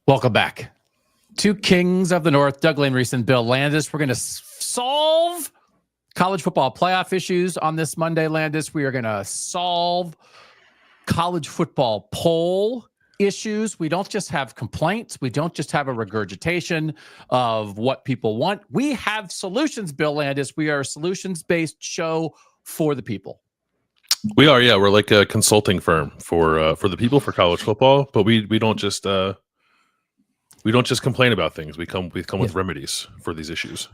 Welcome back. Two kings of the North, Doug Lesmerises and Bill Landis. We're going to solve college football playoff issues on this Monday, Landis. We are going to solve college football poll issues. We don't just have complaints. We don't just have a regurgitation of what people want. We have solutions, Bill Landis. We are a solutions-based show for the people. We are, yeah. We're like a consulting firm for the people for college football, but we don't just complain about things. We come with remedies for these issues.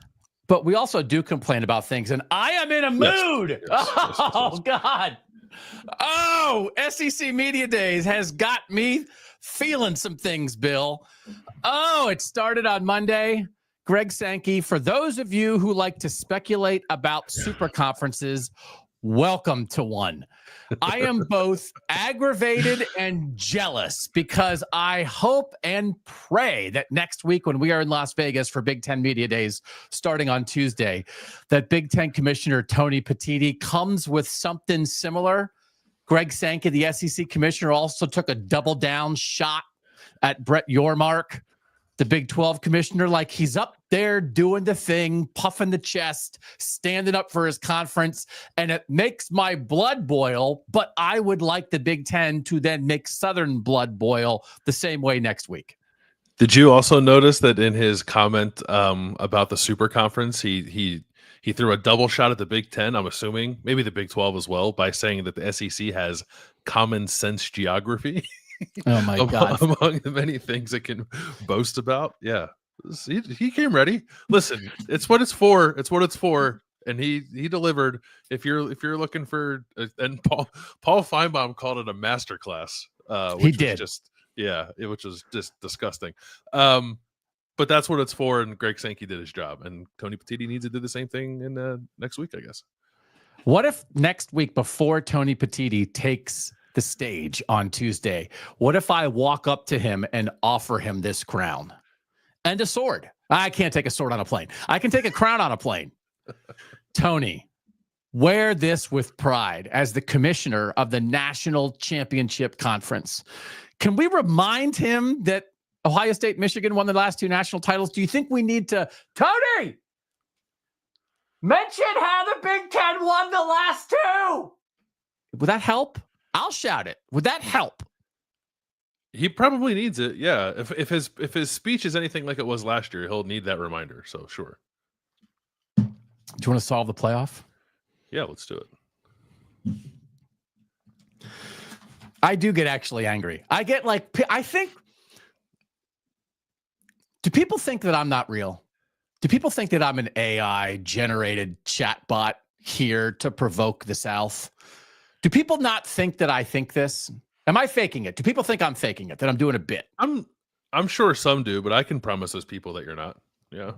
But we also do complain about things, and I am in a mood. Yes, God. Oh, SEC Media Days has got me feeling some things, Bill. Oh, it started on Monday. Greg Sankey, for those of you who like to speculate about super conferences, welcome to one. I am both aggravated and jealous because I hope and pray that next week when we are in Las Vegas for Big Ten Media Days starting on Tuesday, that Big Ten Commissioner Tony Petitti comes with something similar. Greg Sankey, the SEC Commissioner, also took a double down shot at Brett Yormark, the Big 12 Commissioner, like he's up there doing the thing, puffing the chest, standing up for his conference, and it makes my blood boil, but I would like the Big Ten to then make Southern blood boil the same way next week. Did you also notice that in his comment about the super conference, he threw a double shot at the Big Ten, I'm assuming, maybe the Big 12 as well, by saying that the SEC has common sense geography? Oh my God. Among the many things it can boast about. Yeah. He came ready. Listen, it's what it's for. It's what it's for. And he delivered. If you're looking for, and Paul Feinbaum called it a masterclass. He did. Which was just disgusting. But that's what it's for. And Greg Sankey did his job. And Tony Petitti needs to do the same thing in next week, I guess. What if next week, before Tony Petitti takes the stage on Tuesday, what if I walk up to him and offer him this crown and a sword? I can't take a sword on a plane. I can take a crown on a plane. Tony, wear this with pride as the commissioner of the National Championship Conference. Can we remind him that Ohio State, Michigan won the last two national titles? Do you think we need to, Tony, mention how the Big Ten won the last two? Would that help? I'll shout it. Would that help? He probably needs it. Yeah. If his speech is anything like it was last year, he'll need that reminder. So sure. Do you want to solve the playoff? Yeah, let's do it. I do get actually angry. I get do people think that I'm not real? Do people think that I'm an AI generated chatbot here to provoke the South? Do people not think that I think this? Am I faking it? Do people think I'm faking it, that I'm doing a bit? I'm sure some do, but I can promise those people that you're not. Yeah.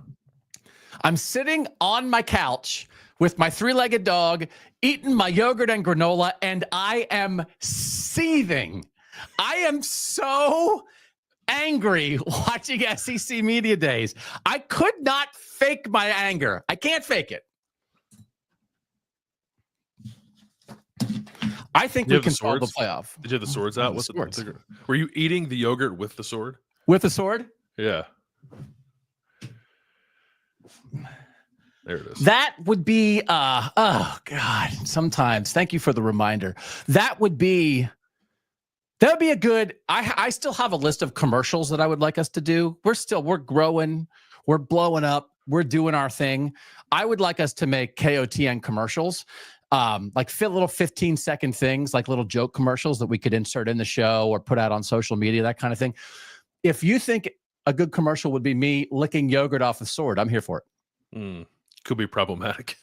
I'm sitting on my couch with my three-legged dog, eating my yogurt and granola, and I am seething. I am so angry watching SEC Media Days. I could not fake my anger. I can't fake it. I think we can solve the playoff. Did you have the swords out? With the were you eating the yogurt with the sword? With the sword? Yeah. There it is. That would be, oh God, sometimes. Thank you for the reminder. That would be a good, I still have a list of commercials that I would like us to do. We're growing, we're blowing up, we're doing our thing. I would like us to make KOTN commercials. Like little 15-second things, like little joke commercials that we could insert in the show or put out on social media, that kind of thing. If you think a good commercial would be me licking yogurt off a sword, I'm here for it. Could be problematic.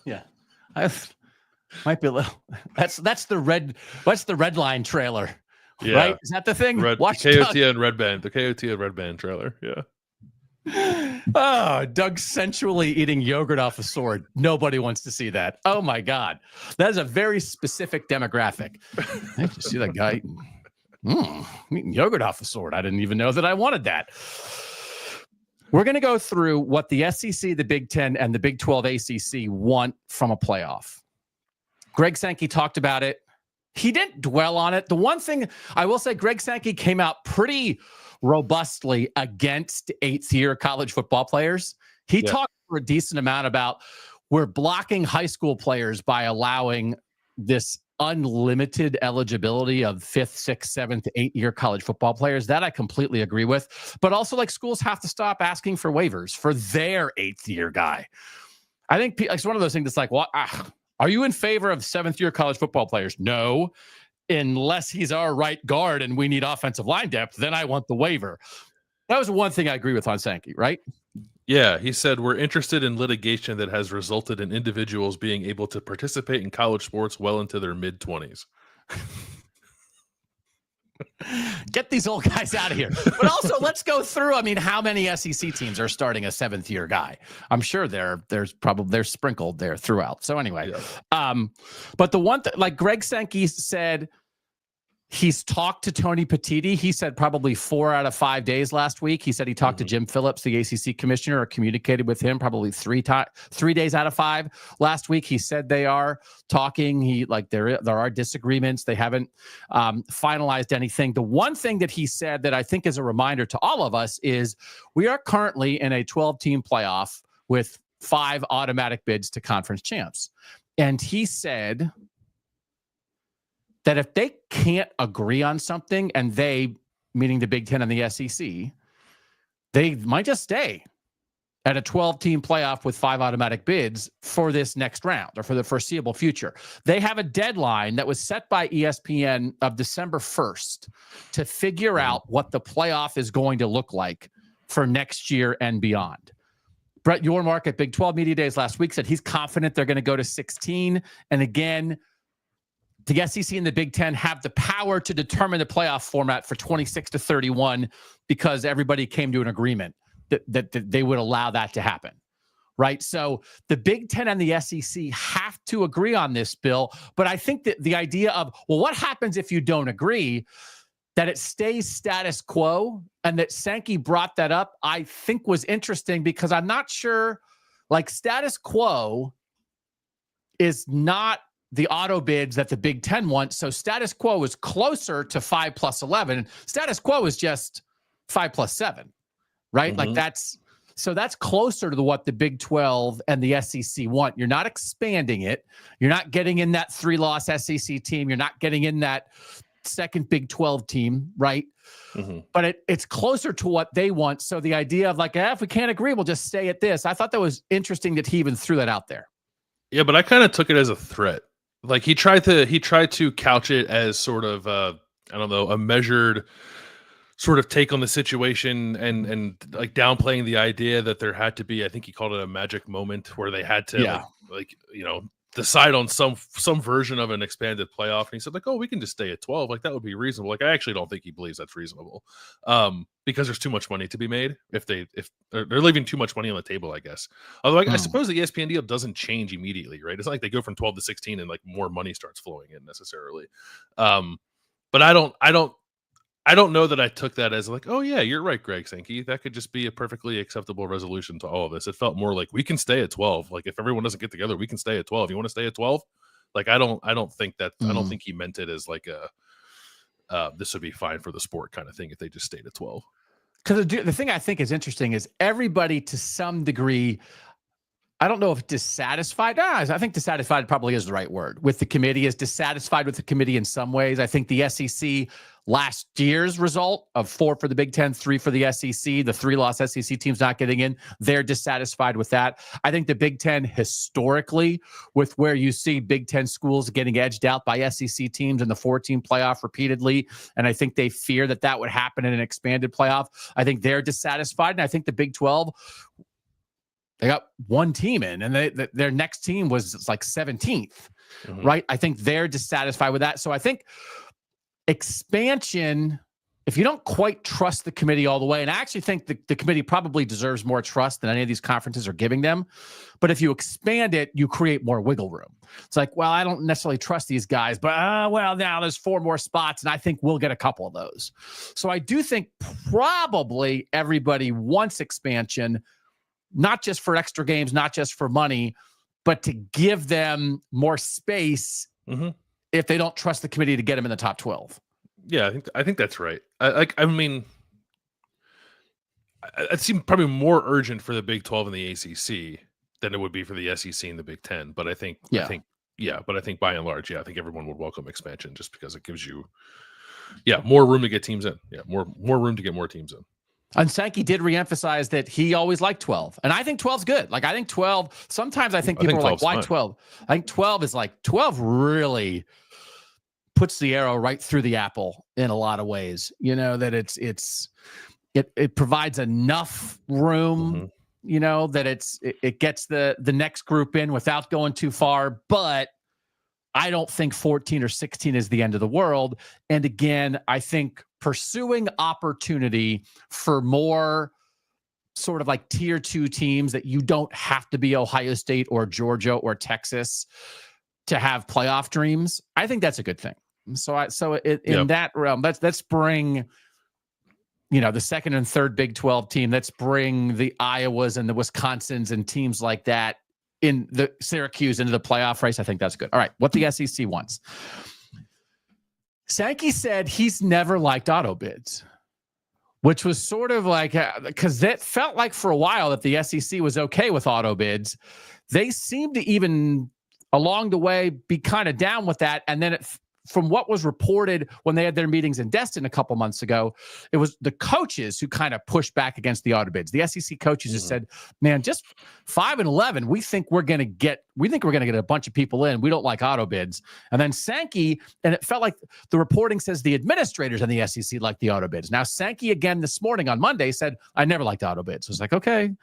Yeah, might be a little. That's the red line trailer. Yeah. Right? Is that the thing? Watch KOTN Red Band, the KOTN Red Band trailer. Yeah. Oh, Doug sensually eating yogurt off a sword. Nobody wants to see that. Oh my God. That is a very specific demographic. I just see that guy eating yogurt off a sword. I didn't even know that I wanted that. We're going to go through what the SEC, the Big Ten, and the Big 12 ACC want from a playoff. Greg Sankey talked about it. He didn't dwell on it. The one thing I will say, Greg Sankey came out pretty robustly against eighth-year college football players. He talked for a decent amount about we're blocking high school players by allowing this unlimited eligibility of 5th, 6th, 7th, 8th-year college football players. That I completely agree with. But also, like, schools have to stop asking for waivers for their 8th-year guy. I think it's one of those things that's like, what? Are you in favor of 7th-year college football players? No. Unless he's our right guard and we need offensive line depth, then I want the waiver. That was one thing I agree with on Sankey, right? Yeah, he said, we're interested in litigation that has resulted in individuals being able to participate in college sports well into their mid-20s. Get these old guys out of here. But also, let's go through. I mean, how many SEC teams are starting a 7th-year guy? I'm sure they're sprinkled there throughout. So anyway, but the one like Greg Sankey said, he's talked to Tony Petitti. He said probably 4 out of 5 days last week. He said he talked to Jim Phillips, the ACC commissioner, or communicated with him probably 3 days out of 5 last week. He said they are talking. There are disagreements. They haven't finalized anything. The one thing that he said that I think is a reminder to all of us is we are currently in a 12-team playoff with 5 automatic bids to conference champs. And he said that if they can't agree on something, and they, meaning the Big Ten and the SEC, they might just stay at a 12-team playoff with 5 automatic bids for this next round or for the foreseeable future. They have a deadline that was set by ESPN of December 1st to figure out what the playoff is going to look like for next year and beyond. Brett Yormark at Big 12 Media Days last week said he's confident they're going to go to 16. And again, the SEC and the Big Ten have the power to determine the playoff format for 26 to 31 because everybody came to an agreement that they would allow that to happen, right? So the Big Ten and the SEC have to agree on this, Bill. But I think that the idea of, well, what happens if you don't agree, that it stays status quo, and that Sankey brought that up, I think was interesting because I'm not sure, like, status quo is not the auto bids that the Big Ten wants. So status quo is closer to 5 plus 11. Status quo is just 5 plus 7, right? Like that's closer to what the Big 12 and the SEC want. You're not expanding it. You're not getting in that 3-loss SEC team. You're not getting in that second Big 12 team, right? But it's closer to what they want. So the idea of like, if we can't agree, we'll just stay at this. I thought that was interesting that he even threw that out there. Yeah, but I kind of took it as a threat. Like he tried to couch it as sort of a measured sort of take on the situation and like downplaying the idea that there had to be, I think he called it a magic moment where they had to decide on some version of an expanded playoff. And he said like, oh, we can just stay at 12. Like that would be reasonable. Like I actually don't think he believes that's reasonable. Because there's too much money to be made if they're leaving too much money on the table, I guess. Although I suppose the ESPN deal doesn't change immediately, right? It's not like they go from 12 to 16 and like more money starts flowing in necessarily. But I don't know that I took that as like, oh yeah, you're right, Greg Sankey. That could just be a perfectly acceptable resolution to all of this. It felt more like we can stay at 12. Like if everyone doesn't get together, we can stay at 12. You want to stay at 12? Like I don't think that I don't think he meant it as like this would be fine for the sport kind of thing if they just stayed at 12. Because the thing I think is interesting is everybody to some degree, I don't know if dissatisfied. I think dissatisfied probably is the right word. With the committee, is dissatisfied with the committee in some ways. I think the SEC last year's result of 4 for the Big Ten, 3 for the SEC, the 3-loss SEC teams not getting in, they're dissatisfied with that. I think the Big Ten historically, with where you see Big Ten schools getting edged out by SEC teams in the 4-team playoff repeatedly, and I think they fear that would happen in an expanded playoff. I think they're dissatisfied, and I think the Big 12, they got one team in, and their next team was like 17th, right? I think they're dissatisfied with that. So I think expansion, if you don't quite trust the committee all the way, and I actually think the committee probably deserves more trust than any of these conferences are giving them, but if you expand it, you create more wiggle room. It's like, well, I don't necessarily trust these guys, but now there's 4 more spots, and I think we'll get a couple of those. So I do think probably everybody wants expansion, not just for extra games, not just for money, but to give them more space if they don't trust the committee to get them in the top 12. Yeah, I think that's right. I mean, it seemed probably more urgent for the Big 12 and the ACC than it would be for the SEC and the Big 10. But I think by and large, I think everyone would welcome expansion just because it gives you, more room to get teams in. Yeah, more room to get more teams in. And Sankey did reemphasize that he always liked 12. And I think 12's good. Like, I think 12, sometimes I think people are like, why fine. 12? I think 12 is like, 12 really puts the arrow right through the apple in a lot of ways. You know, that it provides enough room, you know, that it gets the next group in without going too far. But I don't think 14 or 16 is the end of the world. And again, I think pursuing opportunity for more sort of like tier 2 teams that you don't have to be Ohio State or Georgia or Texas to have playoff dreams, I think that's a good thing. In that realm, let's bring, you know, the second and third Big 12 team. Let's bring the Iowas and the Wisconsins and teams like that in the Syracuse into the playoff race. I think that's good. All right, what the SEC wants. Sankey said he's never liked auto bids, which was sort of like, because that felt like for a while that the SEC was okay with auto bids. They seemed to even along the way be kind of down with that. And then from what was reported when they had their meetings in Destin a couple months ago, it was the coaches who kind of pushed back against the auto bids. The SEC coaches just said, man, just 5 and 11, we think we're going to get a bunch of people in. We don't like auto bids. And then Sankey, and it felt like the reporting says the administrators in the SEC like the auto bids. Now Sankey again this morning on Monday said, I never liked auto bids. I was like, okay,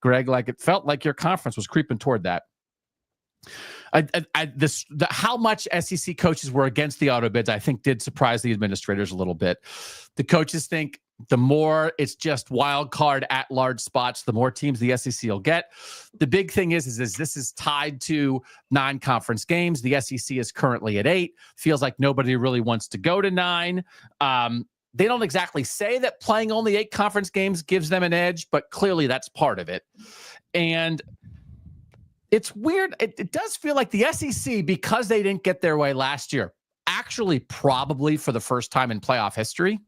Greg, like it felt like your conference was creeping toward that. How much SEC coaches were against the auto bids, I think, did surprise the administrators a little bit. The coaches think the more it's just wild card at large spots, the more teams the SEC will get. The big thing is this is tied to 9 conference games. The SEC is currently at 8. Feels like nobody really wants to go to 9. They don't exactly say that playing only 8 conference games gives them an edge, but clearly that's part of it. And it's weird. It does feel like the SEC, because they didn't get their way last year, actually probably for the first time in playoff history,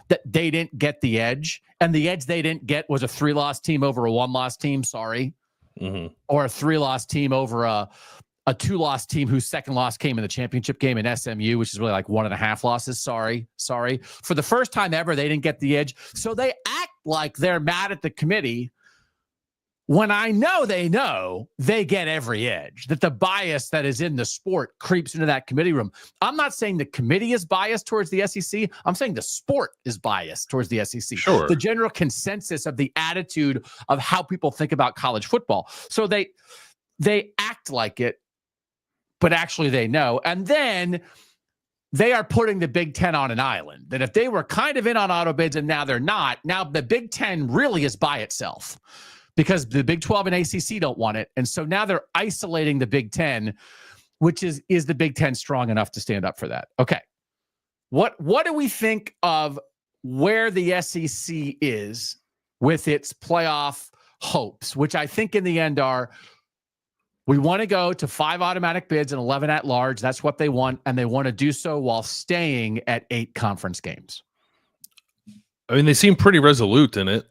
that they didn't get the edge. And the edge they didn't get was a 3-loss team over a 1-loss team, or a 3-loss team over a 2-loss team whose second loss came in the championship game in SMU, which is really like 1.5 losses. Sorry. For the first time ever, they didn't get the edge. So they act like they're mad at the committee when I know they get every edge, that the bias that is in the sport creeps into that committee room. I'm not saying the committee is biased towards the SEC. I'm saying the sport is biased towards the SEC. Sure. The general consensus of the attitude of how people think about college football. So they act like it, but actually they know. And then they are putting the Big Ten on an island, that if they were kind of in on auto bids and now they're not, now the Big Ten really is by itself, because the Big 12 and ACC don't want it. And so now they're isolating the Big Ten, which is the Big Ten strong enough to stand up for that? Okay. What do we think of where the SEC is with its playoff hopes, which I think in the end are, we want to go to 5 automatic bids and 11 at large. That's what they want. And they want to do so while staying at 8 conference games. I mean, they seem pretty resolute in it,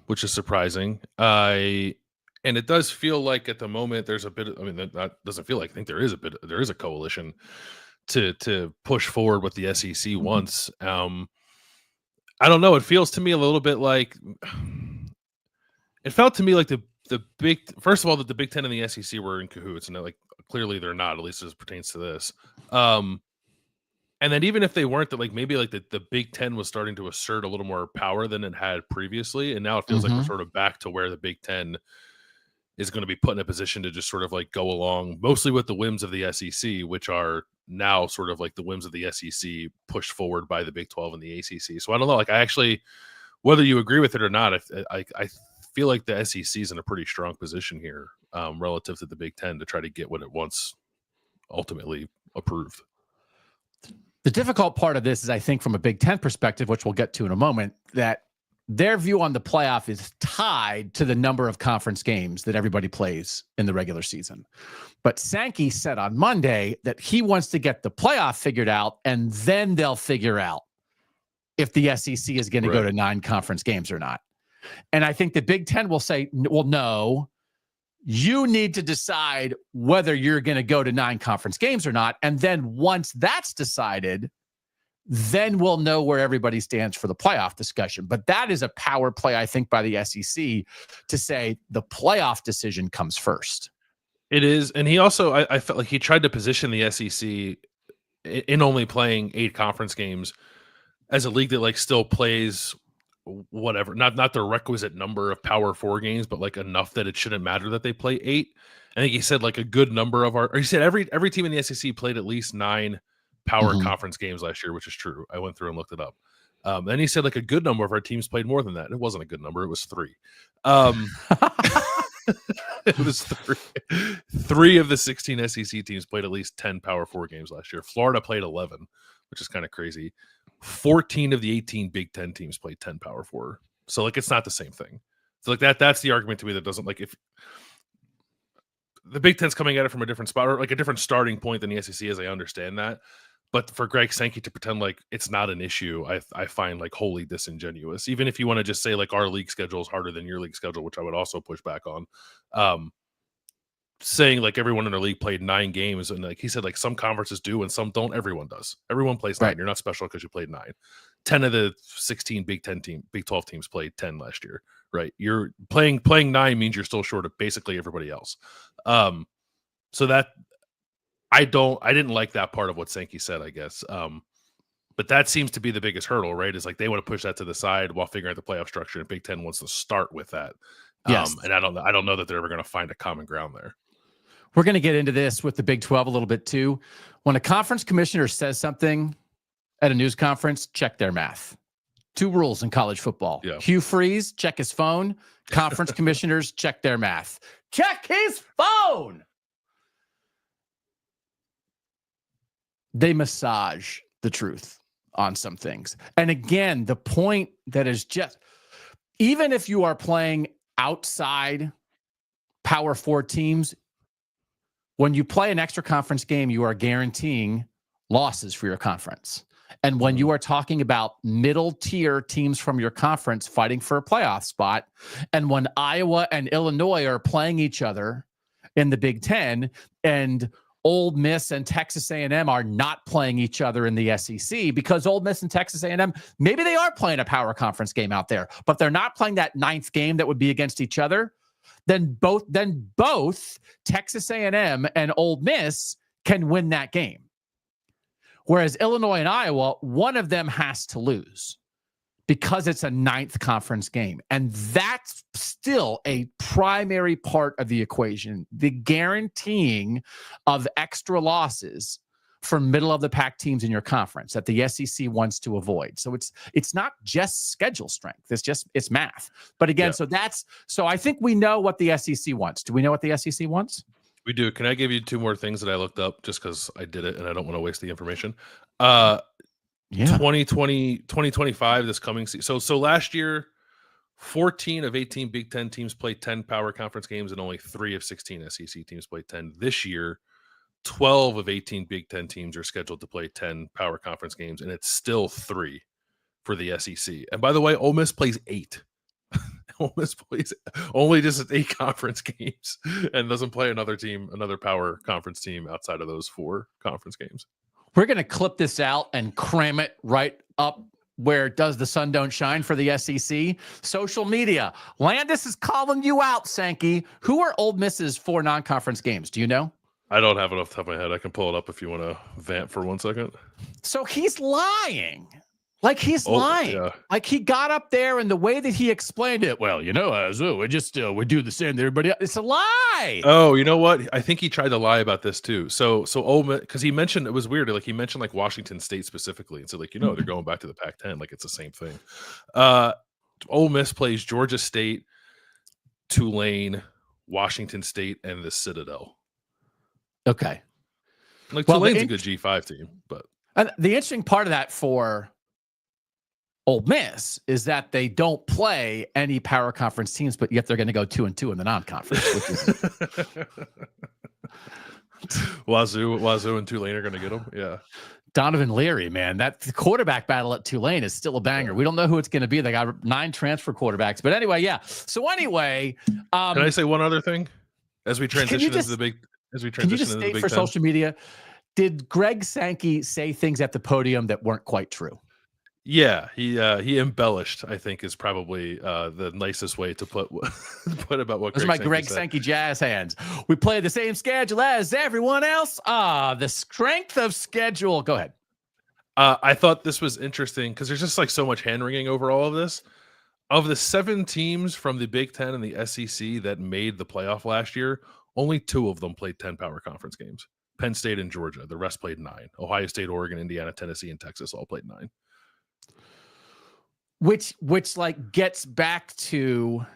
which is surprising. And it does feel like at the moment there's a bit of, I mean, that doesn't feel like, I think there is a coalition to push forward what the SEC wants. I don't know. It feels to me a little bit like, it felt to me like first of all, that the Big Ten and the SEC were in cahoots, and like clearly they're not, at least as it pertains to this. And then even if they weren't, that like maybe like the Big Ten was starting to assert a little more power than it had previously. And now it feels like we're sort of back to where the Big Ten is going to be put in a position to just sort of like go along mostly with the whims of the SEC, which are now sort of like the whims of the SEC pushed forward by the Big 12 and the ACC. So I don't know, like I actually, whether you agree with it or not, I feel like the SEC is in a pretty strong position here relative to the Big Ten to try to get what it wants ultimately approved. The difficult part of this is, I think, from a Big Ten perspective, which we'll get to in a moment, that their view on the playoff is tied to the number of conference games that everybody plays in the regular season. But Sankey said on Monday that he wants to get the playoff figured out, and then they'll figure out if the SEC is going to go to 9 conference games or not. And I think the Big Ten will say, well, no, you need to decide whether you're going to go to 9 conference games or not. And then once that's decided, then we'll know where everybody stands for the playoff discussion. But that is a power play, I think, by the SEC to say the playoff decision comes first. It is. And he also, I felt like he tried to position the SEC in only playing 8 conference games as a league that like still plays whatever, not the requisite number of Power 4 games, but like enough that it shouldn't matter that they play 8. I think he said like a good number of he said every team in the SEC played at least 9 Power conference games last year, which is true. I went through and looked it up. Then he said like a good number of our teams played more than that. It wasn't a good number. It was 3. It was 3. 3 of the 16 SEC teams played at least 10 Power 4 games last year. Florida played 11, which is kind of crazy. 14 of the 18 Big Ten teams played 10 Power 4. So like it's not the same thing. So like that's the argument to me that doesn't like if the Big Ten's coming at it from a different spot or like a different starting point than the SEC is. I understand that. But for Greg Sankey to pretend like it's not an issue, I find like wholly disingenuous. Even if you want to just say like our league schedule is harder than your league schedule, which I would also push back on. Saying like everyone in our league played 9 games, and like he said, like some conferences do and some don't. Everyone does. Everyone plays 9. Right. You're not special because you played 9. 10 of the 16 Big 12 teams played 10 last year. Right? You're playing 9 means you're still short of basically everybody else. So that. I didn't like that part of what Sankey said, I guess. But that seems to be the biggest hurdle, right? Is like they want to push that to the side while figuring out the playoff structure, and Big Ten wants to start with that. Yes. And I don't know that they're ever going to find a common ground there. We're going to get into this with the Big 12 a little bit too. When a conference commissioner says something at a news conference, check their math. 2 rules in college football. Yeah. Hugh Freeze, check his phone. Conference commissioners, check their math. Check his phone. They massage the truth on some things. And again, the point that is just, even if you are playing outside Power 4 teams, when you play an extra conference game, you are guaranteeing losses for your conference. And when you are talking about middle tier teams from your conference fighting for a playoff spot, and when Iowa and Illinois are playing each other in the Big Ten, and Ole Miss and Texas A&M are not playing each other in the SEC because Ole Miss and Texas A&M, maybe they are playing a power conference game out there, but they're not playing that 9th game that would be against each other. Then both Texas A&M and Ole Miss can win that game. Whereas Illinois and Iowa, one of them has to lose because it's a 9th conference game. And that's still a primary part of the equation, the guaranteeing of extra losses for middle of the pack teams in your conference that the SEC wants to avoid. So it's not just schedule strength. It's math. But again, so I think we know what the SEC wants. Do we know what the SEC wants? We do. Can I give you 2 more things that I looked up just because I did it and I don't want to waste the information? 2025, this coming season. So last year, 14 of 18 Big Ten teams played 10 power conference games, and only 3 of 16 SEC teams played 10. This year, 12 of 18 Big Ten teams are scheduled to play 10 power conference games, and it's still 3 for the SEC. And by the way, Ole Miss plays 8. Ole Miss plays only just 8 conference games and doesn't play another power conference team outside of those 4 conference games. We're going to clip this out and cram it right up where does the sun don't shine for the SEC. Social media. Landis is calling you out, Sankey. Who are Ole Miss's 4 non-conference games? Do you know? I don't have it off the top of my head. I can pull it up if you want to vamp for 1 second. So he's lying. Like he's lying. Yeah. Like he got up there and the way that he explained it, well, we just we do the same to everybody else. It's a lie. Oh, you know what? I think he tried to lie about this too. So Ole Miss, because he mentioned, it was weird. Like he mentioned like Washington State specifically, and so like they're going back to the Pac-10, like it's the same thing. Ole Miss plays Georgia State, Tulane, Washington State, and the Citadel. Okay. Like Tulane's a good G5 team, but the interesting part of that for Ole Miss is that they don't play any power conference teams, but yet they're going to go 2-2 in the non-conference. Wazoo and Tulane are going to get them. Yeah. Donovan Leary, man, that the quarterback battle at Tulane is still a banger. We don't know who it's going to be. They got 9 transfer quarterbacks, but anyway, yeah. So anyway, can I say one other thing as we transition into the Big? Can you just state for social media? Did Greg Sankey say things at the podium that weren't quite true? Yeah, he embellished, I think, is probably the nicest way to put about what. Those are my Greg Sankey jazz hands. We play the same schedule as everyone else. The strength of schedule. Go ahead. I thought this was interesting because there's just like so much hand wringing over all of this. Of the 7 teams from the Big Ten and the SEC that made the playoff last year, only 2 of them played 10 power conference games. Penn State and Georgia. The rest played 9. Ohio State, Oregon, Indiana, Tennessee, and Texas all played 9. Which like gets back to,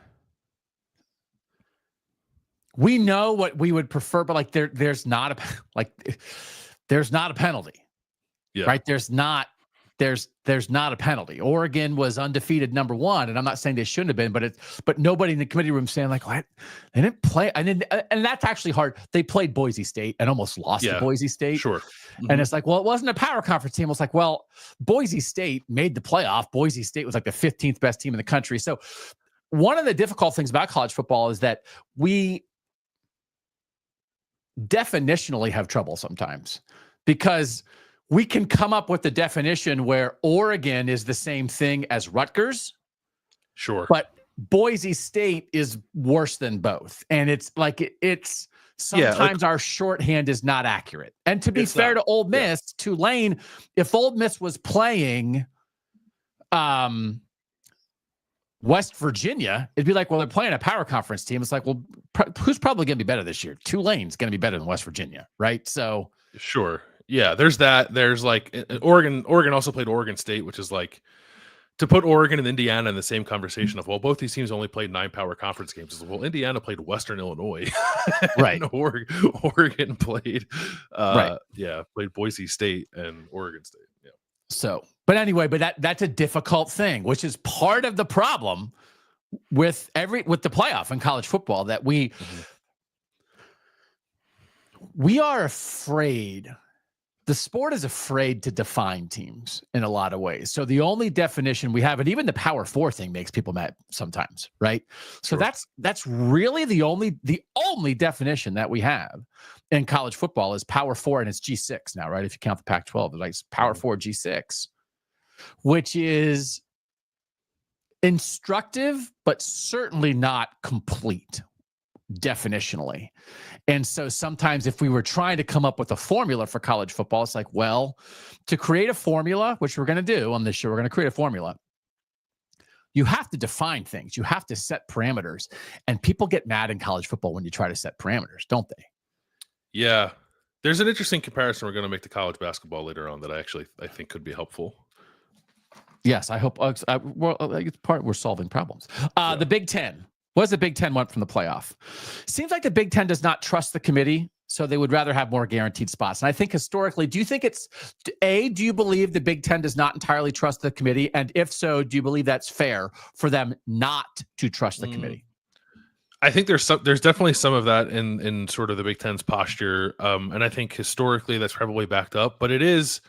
we know what we would prefer, but like there's not a penalty. Yeah. Right. There's not a penalty. Oregon was undefeated number 1, and I'm not saying they shouldn't have been, but nobody in the committee room saying like, what? They didn't play. And that's actually hard. They played Boise State and almost lost to Boise State. Sure. And it's like, well, it wasn't a power conference team. It was like, well, Boise State made the playoff. Boise State was like the 15th best team in the country. So one of the difficult things about college football is that we definitionally have trouble sometimes, because we can come up with the definition where Oregon is the same thing as Rutgers. Sure. But Boise State is worse than both. And it's like, it's sometimes our shorthand is not accurate. And to be fair to Ole Miss, Tulane, if Ole Miss was playing West Virginia, it'd be like, well, they're playing a power conference team. It's like, well, who's probably going to be better this year? Tulane's going to be better than West Virginia, right? So sure. Yeah, there's that. There's like Oregon also played Oregon State, which is like, to put Oregon and Indiana in the same conversation of, well, both these teams only played 9 power conference games. Well, Indiana played Western Illinois, right? Oregon played, right? Yeah, played Boise State and Oregon State. Yeah. So, but anyway, that's a difficult thing, which is part of the problem with the playoff in college football, that we are afraid. The sport is afraid to define teams in a lot of ways. So the only definition we have, and even the Power 4 thing makes people mad sometimes, right? So that's really the only definition that we have in college football is Power 4, and it's G6 now, right? If you count the Pac-12, it's like Power 4 G6, which is instructive, but certainly not complete definitionally. And so sometimes if we were trying to come up with a formula for college football, it's like, well, to create a formula, which we're going to do on this show, we're going to create a formula. You have to define things. You have to set parameters. And people get mad in college football when you try to set parameters, don't they? Yeah. There's an interesting comparison we're going to make to college basketball later on that I think could be helpful. Yes, I hope. Well, it's part we're solving problems. The Big Ten. What does the Big Ten want from the playoff? Seems like the Big Ten does not trust the committee, so they would rather have more guaranteed spots. And I think historically, do you believe the Big Ten does not entirely trust the committee? And if so, do you believe that's fair for them not to trust the committee? I think there's definitely some of that in sort of the Big Ten's posture. And I think historically that's probably backed up, but it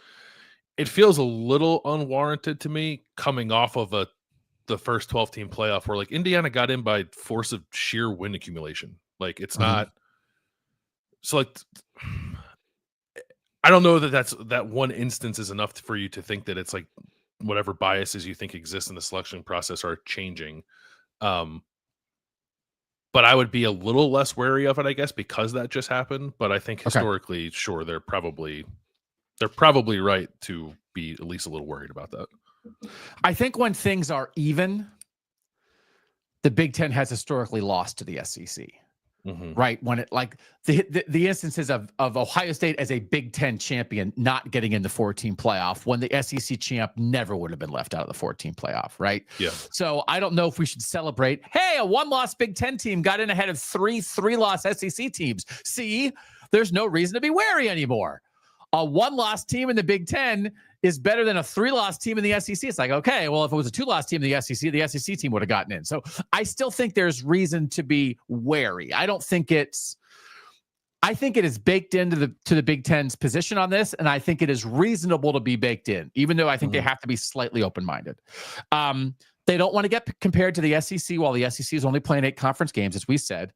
feels a little unwarranted to me coming off of the first 12-team playoff where like Indiana got in by force of sheer win accumulation. Like it's not so like, I don't know that one instance is enough for you to think that it's like whatever biases you think exist in the selection process are changing. But I would be a little less wary of it, I guess, because that just happened. But I think historically, sure, they're probably right to be at least a little worried about that. I think when things are even, the Big Ten has historically lost to the SEC, right? When it like the instances of Ohio State as a Big Ten champion not getting in the 14 playoff when the SEC champ never would have been left out of the 14 playoff, right? Yeah. So I don't know if we should celebrate, hey, a 1-loss Big Ten team got in ahead of 3-loss SEC teams. See, there's no reason to be wary anymore. A 1-loss team in the Big Ten is better than a 3-loss team in the SEC. It's like, okay, well, if it was a 2-loss team in the SEC team would have gotten in. So I still think there's reason to be wary. I don't think it's I think it is baked into the Big Ten's position on this, and I think it is reasonable to be baked in, even though I think they have to be slightly open-minded. They don't want to get compared to the SEC while the SEC is only playing 8 conference games, as we said.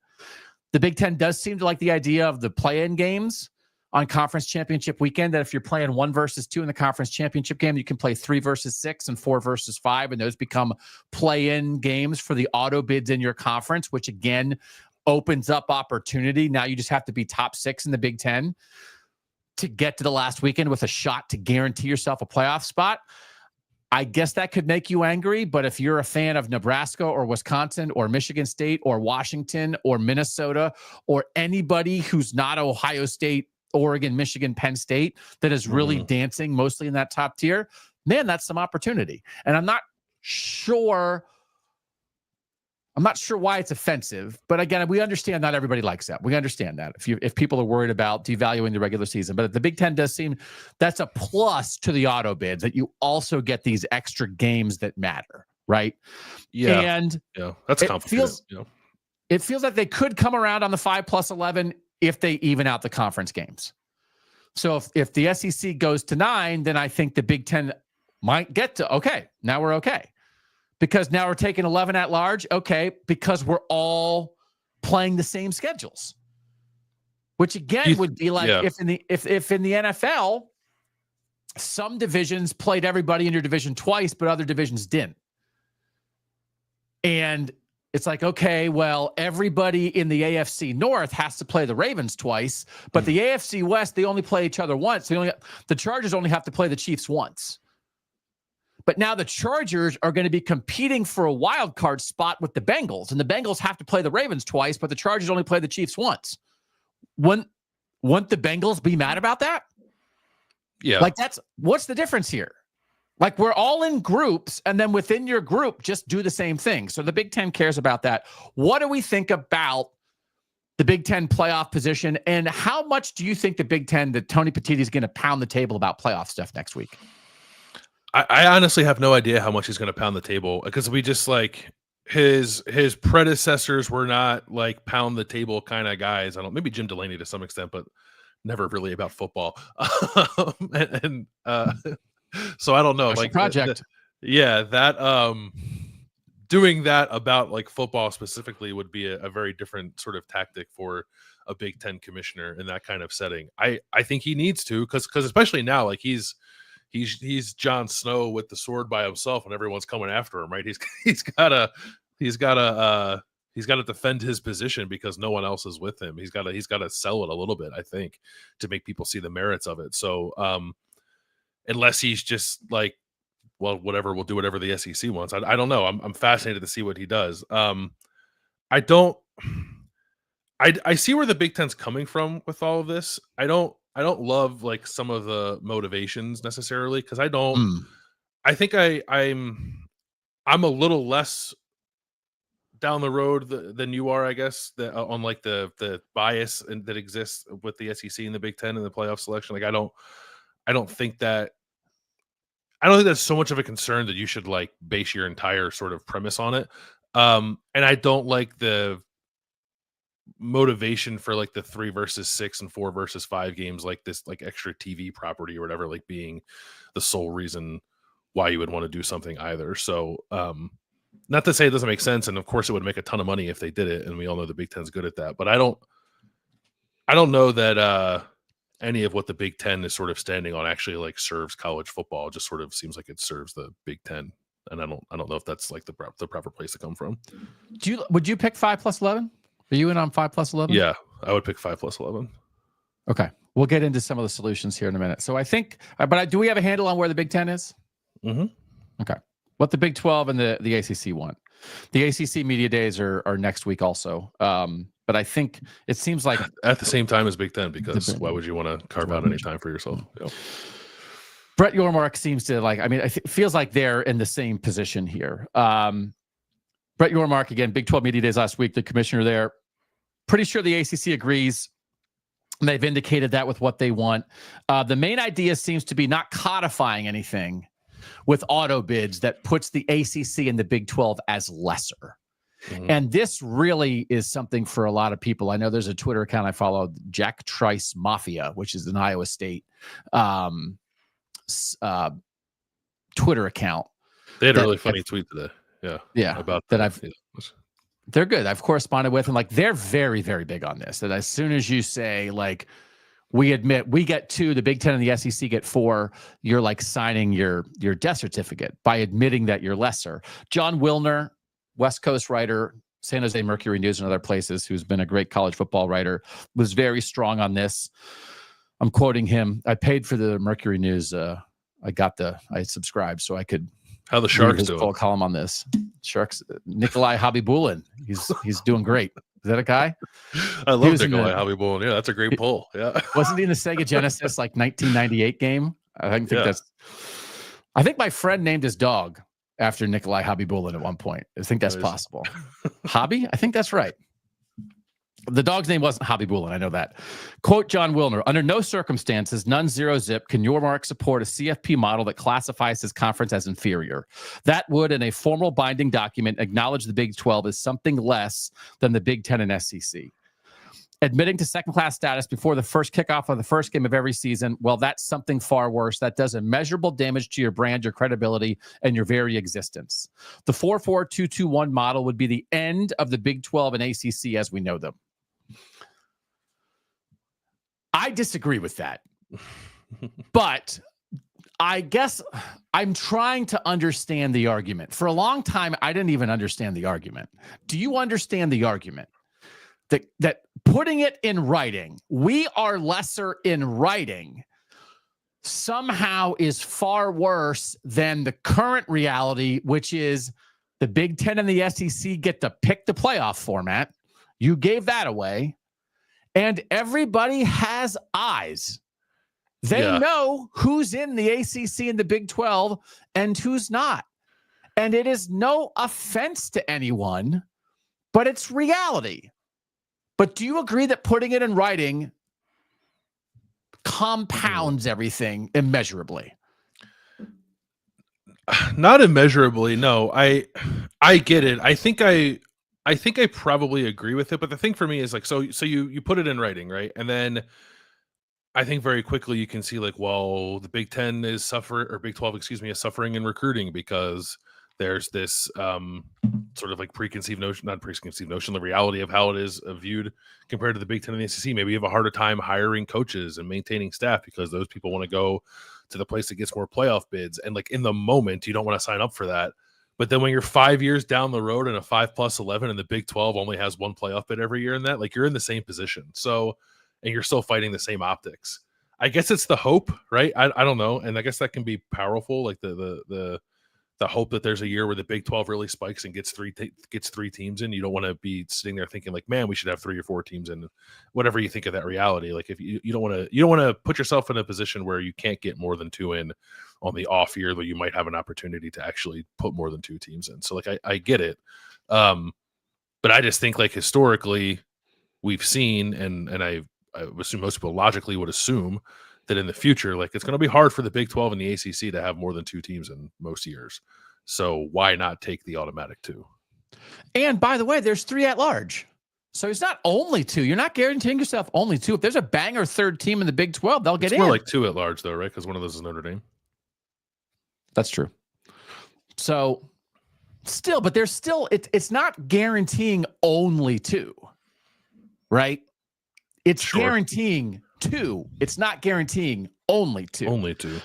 The Big Ten does seem to like the idea of the play-in games on conference championship weekend, that if you're playing 1 versus 2 in the conference championship game, you can play 3 versus 6 and 4 versus 5, and those become play-in games for the auto bids in your conference, which again opens up opportunity. Now you just have to be top 6 in the Big Ten to get to the last weekend with a shot to guarantee yourself a playoff spot. I guess that could make you angry, but if you're a fan of Nebraska or Wisconsin or Michigan State or Washington or Minnesota or anybody who's not Ohio State, Oregon, Michigan, Penn State, that is really dancing mostly in that top tier, man, that's some opportunity. And I'm not sure why it's offensive, but again, we understand not everybody likes that. We understand that if people are worried about devaluing the regular season, but the Big Ten does seem that's a plus to the auto bids, that you also get these extra games that matter, right? Yeah, and that's complicated. It feels like they could come around on the 5+11 if they even out the conference games. So if the SEC goes to 9, then I think the Big Ten might get to okay. Now we're okay. Because now we're taking 11 at large. Okay, because we're all playing the same schedules. Which again would be like if in the NFL, some divisions played everybody in your division twice, but other divisions didn't. And it's like, okay, well, everybody in the AFC North has to play the Ravens twice, but the AFC West, they only play each other once. The Chargers only have to play the Chiefs once. But now the Chargers are going to be competing for a wild card spot with the Bengals, and the Bengals have to play the Ravens twice, but the Chargers only play the Chiefs once. Wouldn't the Bengals be mad about that? Yeah. Like what's the difference here? Like we're all in groups, and then within your group, just do the same thing. So the Big Ten cares about that. What do we think about the Big Ten playoff position, and how much do you think the Big Ten, that Tony Petitti is going to pound the table about playoff stuff next week? I honestly have no idea how much he's going to pound the table, because we just like his predecessors were not like pound the table kind of guys. I don't, maybe Jim Delaney to some extent, but never really about football. So I don't know. Special like project. Doing that about like football specifically would be a very different sort of tactic for a Big Ten commissioner in that kind of setting. I think he needs to, because especially now, like he's Jon Snow with the sword by himself, and everyone's coming after him, right? He's got to defend his position because no one else is with him. He's got to sell it a little bit, I think, to make people see the merits of it. So unless he's just like, well, whatever, we'll do whatever the SEC wants. I don't know. I'm fascinated to see what he does. I see where the Big Ten's coming from with all of this. I don't love like some of the motivations necessarily, because I think I'm a little less down the road than you are, I guess, on like the bias that exists with the SEC and the Big Ten and the playoff selection. Like I don't think that's so much of a concern that you should like base your entire sort of premise on it. And I don't like the motivation for like the 3 versus 6 and 4 versus 5 games, like this, like extra TV property or whatever, like being the sole reason why you would want to do something either. So, not to say it doesn't make sense. And of course it would make a ton of money if they did it. And we all know the Big Ten's good at that, but I don't know that, any of what the Big Ten is sort of standing on actually like serves college football. It just sort of seems like it serves the Big Ten. And I don't know if that's like the proper place to come from. Would you pick 5+11? Are you in on 5+11? Yeah, I would pick 5+11. Okay. We'll get into some of the solutions here in a minute. So I think, do we have a handle on where the Big Ten is? Mm-hmm. Okay. What the Big 12 and the ACC want. The ACC media days are next week also. But I think it seems like at the same time as Big Ten, because why would you want to carve out any time for yourself? Yep. Brett Yormark seems to like, I mean, it feels like they're in the same position here. Brett Yormark, again, Big 12 media days last week, the commissioner there, pretty sure the ACC agrees. And they've indicated that with what they want. The main idea seems to be not codifying anything with auto bids that puts the ACC and the Big 12 as lesser. And this really is something for a lot of people. I know there's a Twitter account I follow, Jack Trice Mafia, which is an Iowa State Twitter account. They had a really funny tweet today. Yeah. About that. They're good. I've corresponded with, and like, they're very, very big on this. That as soon as you say, like, we admit we get 2, the Big Ten and the SEC get 4, you're like signing your death certificate by admitting that you're lesser. John Wilner, West Coast writer, San Jose Mercury News and other places, who's been a great college football writer, was very strong on this. I'm quoting him. I paid for the Mercury News. I subscribed so I could. How the Sharks doing? Full column on this. Sharks. Nikolai Habibulin. He's doing great. Is that a guy? I love Nikolai Habibulin. Yeah, that's a great pull. Yeah. Wasn't he in the Sega Genesis like 1998 game? I think my friend named his dog after Nikolai Habibulin at one point. I think that's possible. Hobby? I think that's right. The dog's name wasn't Habibulin. I know that. Quote John Wilner, under no circumstances, none zero zip can your mark support a CFP model that classifies his conference as inferior. That would, in a formal binding document, acknowledge the Big 12 as something less than the Big 10 and SEC. Admitting to second-class status before the first kickoff of the first game of every season, well, that's something far worse. That does immeasurable damage to your brand, your credibility, and your very existence. The 4-4-2-2-1 model would be the end of the Big 12 and ACC as we know them. I disagree with that, but I guess I'm trying to understand the argument. For a long time, I didn't even understand the argument. Do you understand the argument that putting it in writing, we are lesser in writing, somehow is far worse than the current reality, which is the Big Ten and the SEC get to pick the playoff format. You gave that away. And everybody has eyes. They know who's in the ACC and the Big 12 and who's not. And it is no offense to anyone, but it's reality. But do you agree that putting it in writing compounds everything immeasurably? Not immeasurably, no. I get it. I think I probably agree with it, but the thing for me is like, so you put it in writing, right? And then I think very quickly you can see like, well, the Big 10 is suffering, or Big 12, excuse me, is suffering in recruiting because there's this sort of like not preconceived notion, the reality of how it is viewed compared to the Big 10 and the SEC. Maybe you have a harder time hiring coaches and maintaining staff because those people want to go to the place that gets more playoff bids. And like in the moment, you don't want to sign up for that. But then when you're 5 years down the road and a 5+11 and the Big 12 only has one playoff bid every year in that, like you're in the same position. So, and you're still fighting the same optics. I guess it's the hope, right? I don't know. And I guess that can be powerful. Like the hope that there's a year where the Big 12 really spikes and gets three teams in. You don't want to be sitting there thinking like, man, we should have 3 or 4 teams in, whatever you think of that reality. Like if you don't want to put yourself in a position where you can't get more than 2 in on the off year, though you might have an opportunity to actually put more than 2 teams in. So like, I get it. But I just think like historically we've seen, and I assume most people logically would assume that in the future, like it's going to be hard for the Big 12 and the ACC to have more than 2 teams in most years. So why not take the automatic 2? And by the way, there's 3 at large. So it's not only 2. You're not guaranteeing yourself only 2. If there's a banger third team in the Big 12, they'll get in. It's more like 2 at large though, right? Because one of those is Notre Dame. That's true. So still, but there's still, it's not guaranteeing only 2, right? It's guaranteeing 2. It's not guaranteeing only 2. Only 2.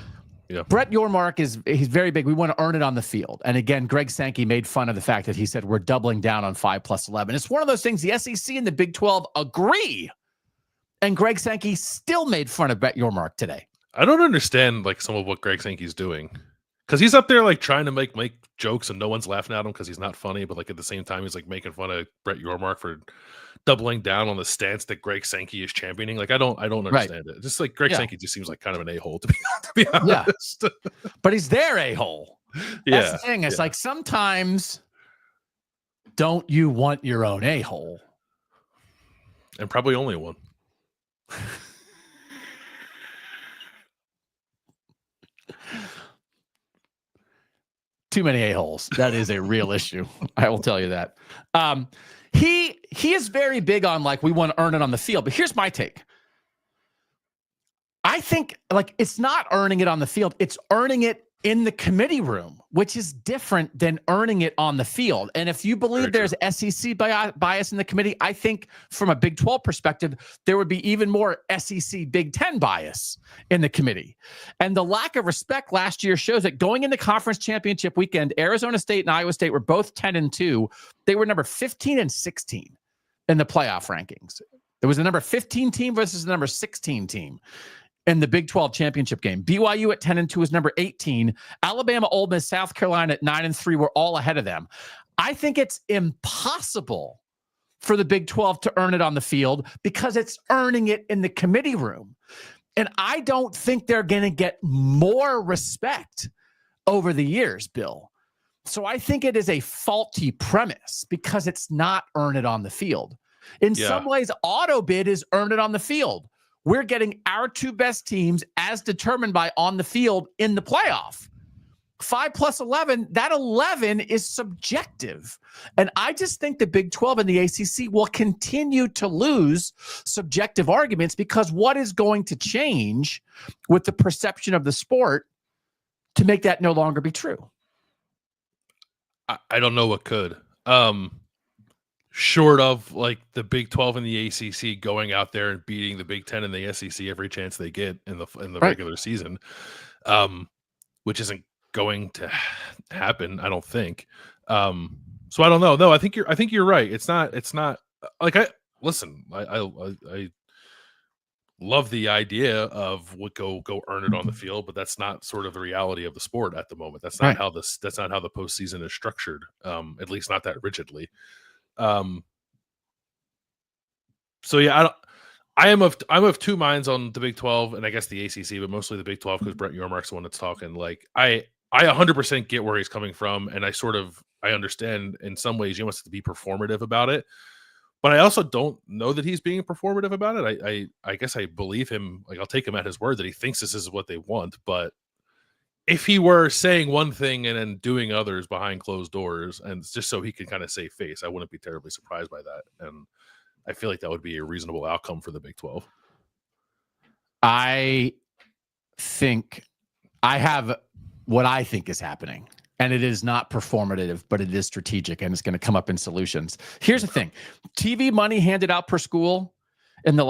Yeah. Brett Yormark he's very big. We want to earn it on the field. And again, Greg Sankey made fun of the fact that he said we're doubling down on 5+11. It's one of those things the SEC and the Big 12 agree. And Greg Sankey still made fun of Brett Yormark today. I don't understand like some of what Greg Sankey's doing. Because he's up there like trying to make jokes and no one's laughing at him because he's not funny. But like at the same time, he's like making fun of Brett Yormark for doubling down on the stance that Greg Sankey is championing. Like I don't understand it. Just like Greg Sankey just seems like kind of an a-hole to be honest. Yeah. But he's their a-hole. That's the thing. It's like sometimes don't you want your own a-hole? And probably only one. too many a-holes. That is a real issue. I will tell you that. He is very big on like we want to earn it on the field. But here's my take. I think like it's not earning it on the field. It's earning it in the committee room, which is different than earning it on the field. And if you believe there's SEC bias in the committee, I think from a Big 12 perspective, there would be even more SEC Big 10 bias in the committee. And the lack of respect last year shows that going into conference championship weekend, Arizona State and Iowa State were both 10-2. They were number 15 and 16 in the playoff rankings. There was a number 15 team versus the number 16 team in the Big 12 championship game. BYU at 10-2 is number 18. Alabama, Ole Miss, South Carolina at 9-3 were all ahead of them. I think it's impossible for the Big 12 to earn it on the field because it's earning it in the committee room. And I don't think they're going to get more respect over the years, Bill. So I think it is a faulty premise because it's not earn it on the field. In some ways, AutoBid is earn it on the field. We're getting our two best teams as determined by on the field in the playoff. 5 plus 11, that 11 is subjective. And I just think the Big 12 and the ACC will continue to lose subjective arguments because what is going to change with the perception of the sport to make that no longer be true? I don't know what could. Short of like the Big 12 and the ACC going out there and beating the Big 10 and the SEC every chance they get in the regular season, which isn't going to happen, I don't think. So I don't know. No, I think you're right. It's not like I love the idea of what go earn it on the field, but that's not sort of the reality of the sport at the moment. That's not how that's not how the postseason is structured. At least not that rigidly. So yeah, I'm of two minds on the Big 12 and I guess the ACC, but mostly the Big 12 because Brett Yormark's the one that's talking. Like I 100% get where he's coming from, and I understand in some ways you must have to be performative about it, but I also don't know that he's being performative about it. I guess I believe him. Like I'll take him at his word that he thinks this is what they want, but if he were saying one thing and then doing others behind closed doors and just so he can kind of save face, I wouldn't be terribly surprised by that. And I feel like that would be a reasonable outcome for the Big 12. I think I have what I think is happening, and it is not performative, but it is strategic, and it's going to come up in solutions. Here's the thing. TV money handed out per school in the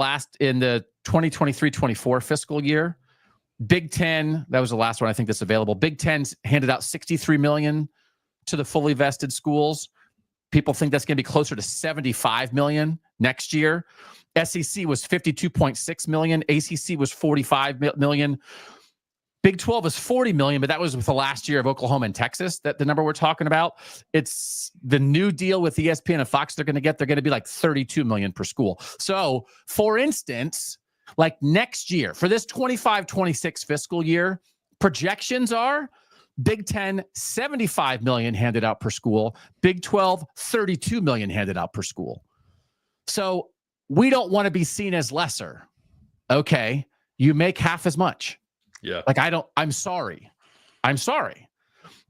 2023-24 fiscal year. Big 10, that was the last one I think that's available. Big 10's handed out $63 million to the fully vested schools. People think that's going to be closer to $75 million next year. SEC was $52.6 million. ACC was $45 million. Big 12 was $40 million, but that was with the last year of Oklahoma and Texas, that the number we're talking about. It's the new deal with ESPN and Fox they're going to be like $32 million per school. So, for instance, like next year, for this 25-26 fiscal year, projections are Big 10, $75 million handed out per school. Big 12, $32 million handed out per school. So we don't want to be seen as lesser. Okay, you make half as much. Yeah. Like I'm sorry.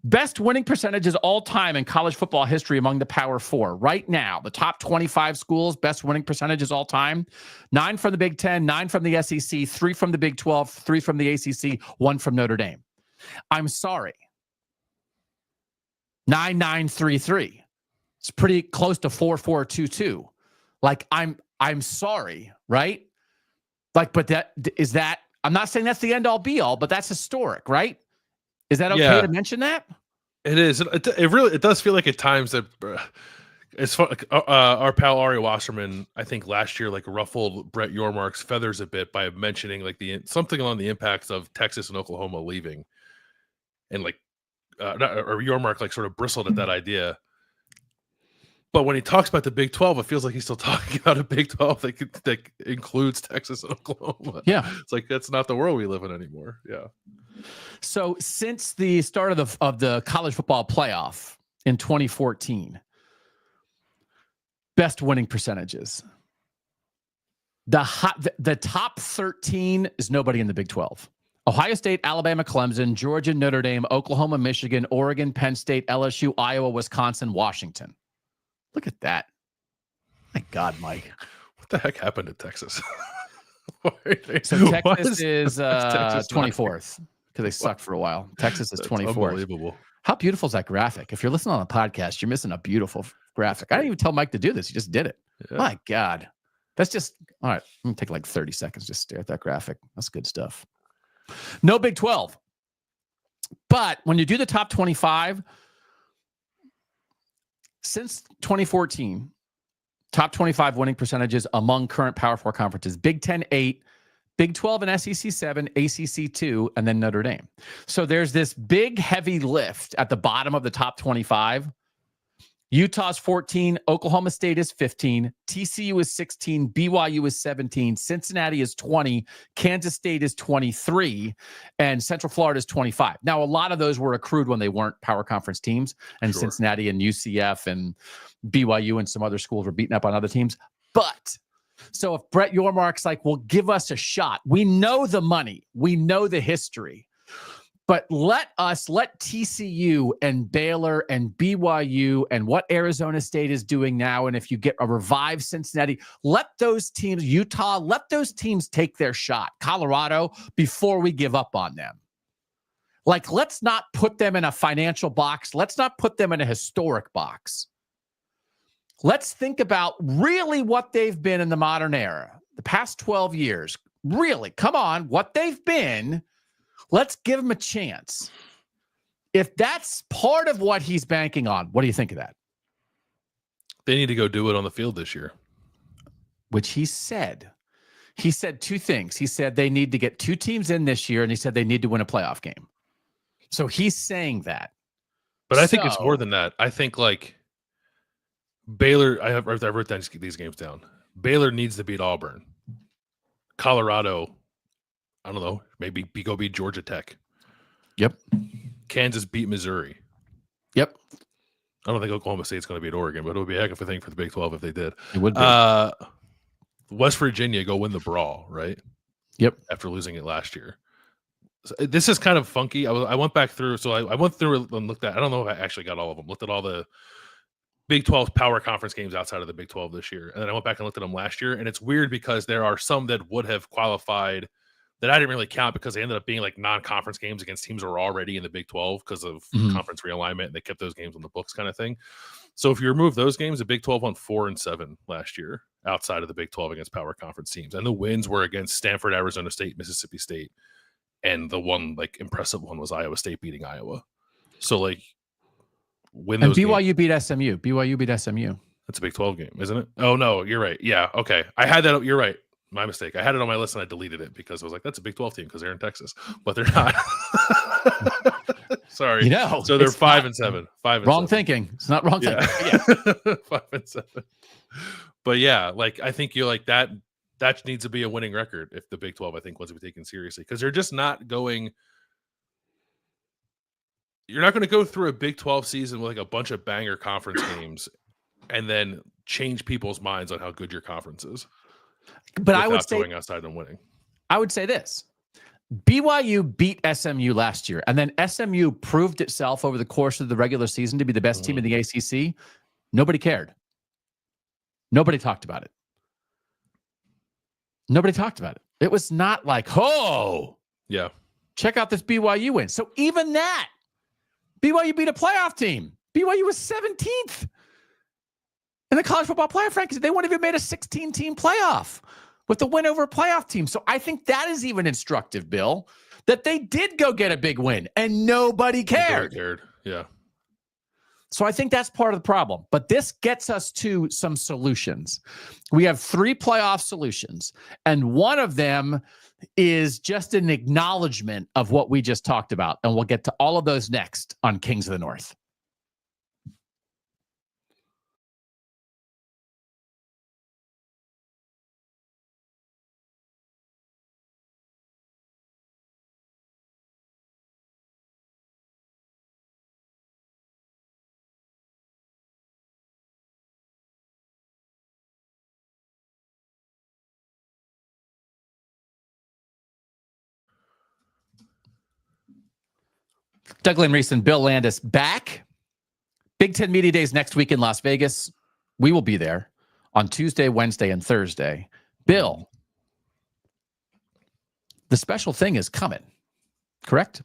Best winning percentages all time in college football history among the Power Four. Right now, the top 25 schools, best winning percentages all time. 9 from the Big 10, 9 from the SEC, 3 from the Big 12, 3 from the ACC, 1 from Notre Dame. I'm sorry. 9-9-3-3. It's pretty close to 4-4-2-2. Like I'm sorry, right? Like, but that I'm not saying that's the end all be all, but that's historic, right? Is that okay to mention that? It is. It does feel like at times that it's fun. Our pal Ari Wasserman, I think last year, like ruffled Brett Yormark's feathers a bit by mentioning like something along the impacts of Texas and Oklahoma leaving, and like or Yormark like sort of bristled at that idea. But when he talks about the Big 12, it feels like he's still talking about a Big 12 that includes Texas and Oklahoma. Yeah, it's like that's not the world we live in anymore. Yeah. So since the start of the college football playoff in 2014, best winning percentages. The top 13 is nobody in the Big 12. Ohio State, Alabama, Clemson, Georgia, Notre Dame, Oklahoma, Michigan, Oregon, Penn State, LSU, Iowa, Wisconsin, Washington. Look at that. My God, Mike. What the heck happened to Texas? So Texas is Texas 24th because they sucked for a while. Texas is 24th. Unbelievable. How beautiful is that graphic? If you're listening on a podcast, you're missing a beautiful graphic. I didn't even tell Mike to do this. He just did it. Yeah. My God. That's just, all right. Let me take like 30 seconds. Just stare at that graphic. That's good stuff. No Big 12. But when you do the top 25, since 2014, top 25 winning percentages among current Power 4 conferences, Big 10, 8, Big 12 and SEC 7, ACC 2, and then Notre Dame. So there's this big, heavy lift at the bottom of the top 25. Utah's 14, Oklahoma State is 15, TCU is 16, BYU is 17, Cincinnati is 20, Kansas State is 23, and Central Florida is 25. Now, a lot of those were accrued when they weren't power conference teams, and Cincinnati and UCF and BYU and some other schools were beating up on other teams. But so if Brett Yormark's like, well, give us a shot. We know the money. We know the history. But let TCU and Baylor and BYU and what Arizona State is doing now, and if you get a revived Cincinnati, let those teams, Utah, let those teams take their shot. Colorado, before we give up on them. Like, let's not put them in a financial box. Let's not put them in a historic box. Let's think about really what they've been in the modern era, the past 12 years. Really, come on, what they've been. Let's give him a chance. If that's part of what he's banking on, what do you think of that? They need to go do it on the field this year. Which he said. He said two things. He said they need to get 2 teams in this year, and he said they need to win a playoff game. So he's saying that. But I think it's more than that. I think, like, Baylor, I wrote these games down. Baylor needs to beat Auburn. Colorado, I don't know, maybe go beat Georgia Tech. Yep. Kansas beat Missouri. Yep. I don't think Oklahoma State's going to beat Oregon, but it would be a heck of a thing for the Big 12 if they did. It would be. West Virginia go win the brawl, right? Yep. After losing it last year. So this is kind of funky. I went back through, so I went through and looked at, I don't know if I actually got all of them, looked at all the Big 12 power conference games outside of the Big 12 this year. And then I went back and looked at them last year. And it's weird because there are some that would have qualified that I didn't really count because they ended up being like non-conference games against teams that were already in the Big 12 because of conference realignment. And they kept those games on the books kind of thing. So if you remove those games, the Big 12 won 4-7 last year outside of the Big 12 against power conference teams. And the wins were against Stanford, Arizona State, Mississippi State. And the one like impressive one was Iowa State beating Iowa. So like win those BYU games. beat SMU. BYU beat SMU. That's a Big 12 game, isn't it? Oh no, you're right. Yeah, okay. I had that. You're right. My mistake. I had it on my list and I deleted it because I was like, that's a Big 12 team because they're in Texas, but they're not. Sorry. So they're 5-7. Wrong thinking. It's not wrong thinking. Yeah. 5-7. But yeah, like I think you're like that. That needs to be a winning record if the Big 12, I think, wants to be taken seriously because they're just not going. You're not going to go through a Big 12 season with like a bunch of banger conference games and then change people's minds on how good your conference is. But I would say going outside and winning. I would say this. BYU beat SMU last year, and then SMU proved itself over the course of the regular season to be the best team in the ACC. Nobody cared. Nobody talked about it. Nobody talked about it. It was not like, oh, yeah, check out this BYU win. So even that, BYU beat a playoff team. BYU was 17th in the college football playoff rankings. They wouldn't have even made a 16-team playoff with the win over a playoff team. So I think that is even instructive, Bill, that they did go get a big win and nobody cared. Yeah. So I think that's part of the problem. But this gets us to some solutions. We have 3 playoff solutions, and one of them is just an acknowledgement of what we just talked about. And we'll get to all of those next on Kings of the North. Doug Lesmerises and Bill Landis back. Big Ten Media Days next week in Las Vegas. We will be there on Tuesday, Wednesday, and Thursday. Bill, the special thing is coming, correct?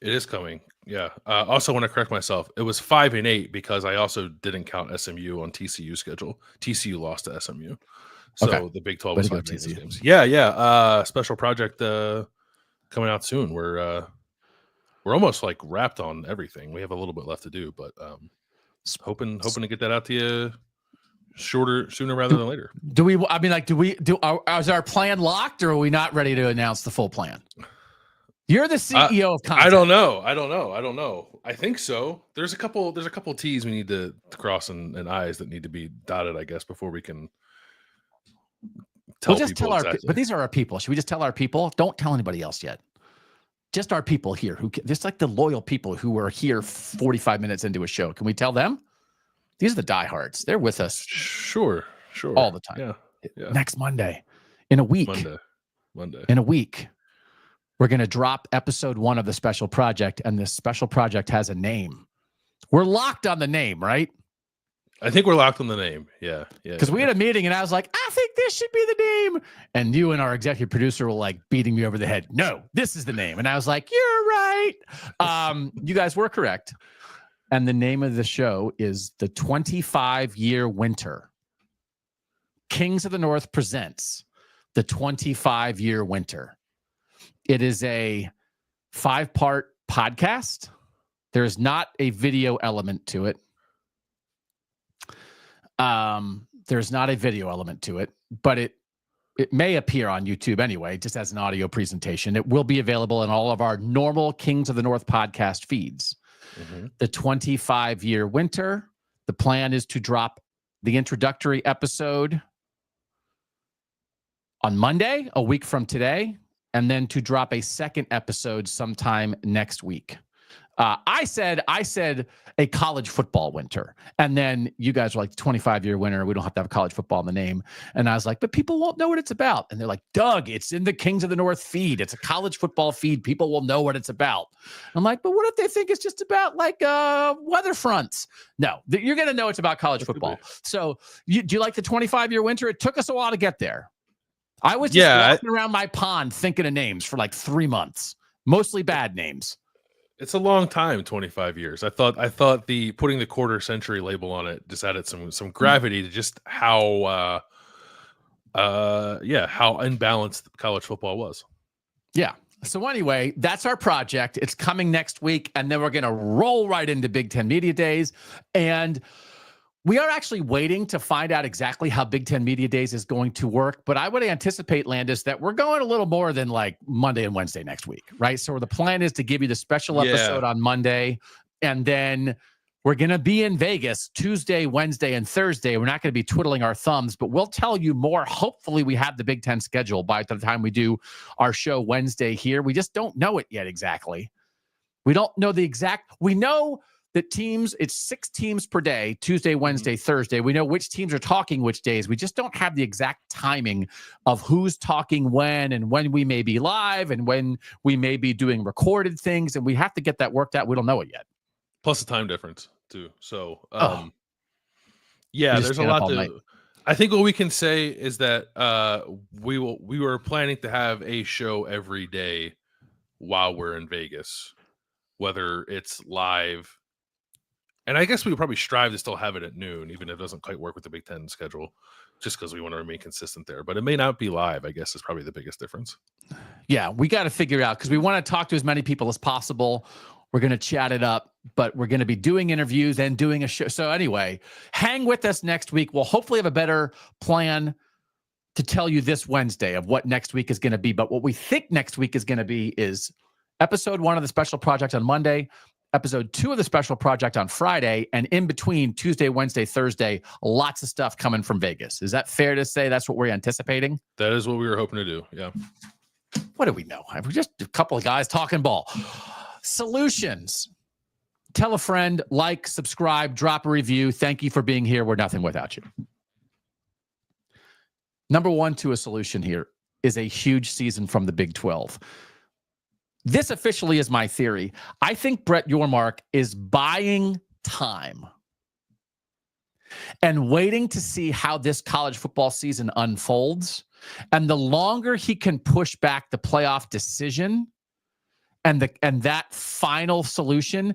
It is coming. Yeah. Also want to correct myself. It was 5 and 8 because I also didn't count SMU on TCU schedule. TCU lost to SMU. So Okay. the Big 12 Way was to go, 5 and 8 TCU. games. Yeah. Special project coming out soon. We're almost like wrapped on everything. We have a little bit left to do, but hoping to get that out to you sooner rather than later. Is our plan locked, or are we not ready to announce the full plan? You're the CEO of content. I don't know. I think so. There's a couple T's we need to cross and I's that need to be dotted, I guess, before we can tell people exactly. But these are our people. Should we just tell our people? Don't tell anybody else yet. Just our people here, just like the loyal people who are here 45 minutes into a show. Can we tell them? These are the diehards. They're with us. Sure. All the time. Yeah. Next Monday, in a week. Monday. In a week, we're going to drop episode 1 of the special project, and this special project has a name. We're locked on the name, right? I think we're locked on the name. Yeah. Because we had a meeting, and I was like, I think this should be the name. And you and our executive producer were like beating me over the head. No, this is the name. And I was like, you're right. You guys were correct. And the name of the show is The 25-Year Winter. Kings of the North presents The 25-Year Winter. It is a 5-part podcast. There's not a video element to it. There's not a video element to it, but it may appear on YouTube anyway, just as an audio presentation. It will be available in all of our normal Kings of the North podcast feeds. The 25-Year Winter. The plan is to drop the introductory episode on Monday, a week from today, and then to drop a second episode sometime next week. I said a college football winter. And then you guys were like, 25-year winter. We don't have to have college football in the name. And I was like, but people won't know what it's about. And they're like, Doug, it's in the Kings of the North feed. It's a college football feed. People will know what it's about. I'm like, but what if they think it's just about like weather fronts? No, you're going to know it's about college football. So do you like the 25-year winter? It took us a while to get there. I was just walking around my pond thinking of names for like 3 months, mostly bad names. It's a long time, 25 years. I thought the putting the quarter century label on it just added some gravity to just how unbalanced college football was. Yeah. So anyway, that's our project. It's coming next week, and then we're going to roll right into Big Ten Media Days. And we are actually waiting to find out exactly how Big Ten Media Days is going to work, but I would anticipate, Landis, that we're going a little more than like Monday and Wednesday next week, right? So the plan is to give you the special episode on Monday, and then we're going to be in Vegas Tuesday, Wednesday, and Thursday. We're not going to be twiddling our thumbs, but we'll tell you more. Hopefully we have the Big Ten schedule by the time we do our show Wednesday here. We just don't know it yet exactly. We don't know the exact, we know that teams, it's 6 teams per day, Tuesday, Wednesday, Thursday. We know which teams are talking which days. We just don't have the exact timing of who's talking when and when we may be live and when we may be doing recorded things. And we have to get that worked out. We don't know it yet. Plus the time difference too. So, there's a lot to, I think what we can say is that we were planning to have a show every day while we're in Vegas, whether it's live. And I guess we would probably strive to still have it at noon, even if it doesn't quite work with the Big Ten schedule, just because we want to remain consistent there. But it may not be live, I guess, is probably the biggest difference. Yeah, we got to figure out, because we want to talk to as many people as possible. We're going to chat it up, but we're going to be doing interviews and doing a show. So anyway, hang with us next week. We'll hopefully have a better plan to tell you this Wednesday of what next week is going to be. But what we think next week is going to be is episode 1 of the special project on Monday, episode 2 of the special project on Friday, and in between Tuesday, Wednesday, Thursday, lots of stuff coming from Vegas. Is that fair to say that's what we're anticipating? That is what we were hoping to do. Yeah. What do we know? We're just a couple of guys talking ball. Solutions. Tell a friend, like, subscribe, drop a review. Thank you for being here. We're nothing without you. Number 1 to a solution here is a huge season from the Big 12. this officially is my theory. I think Brett Yormark is buying time and waiting to see how this college football season unfolds. And the longer he can push back the playoff decision and that final solution,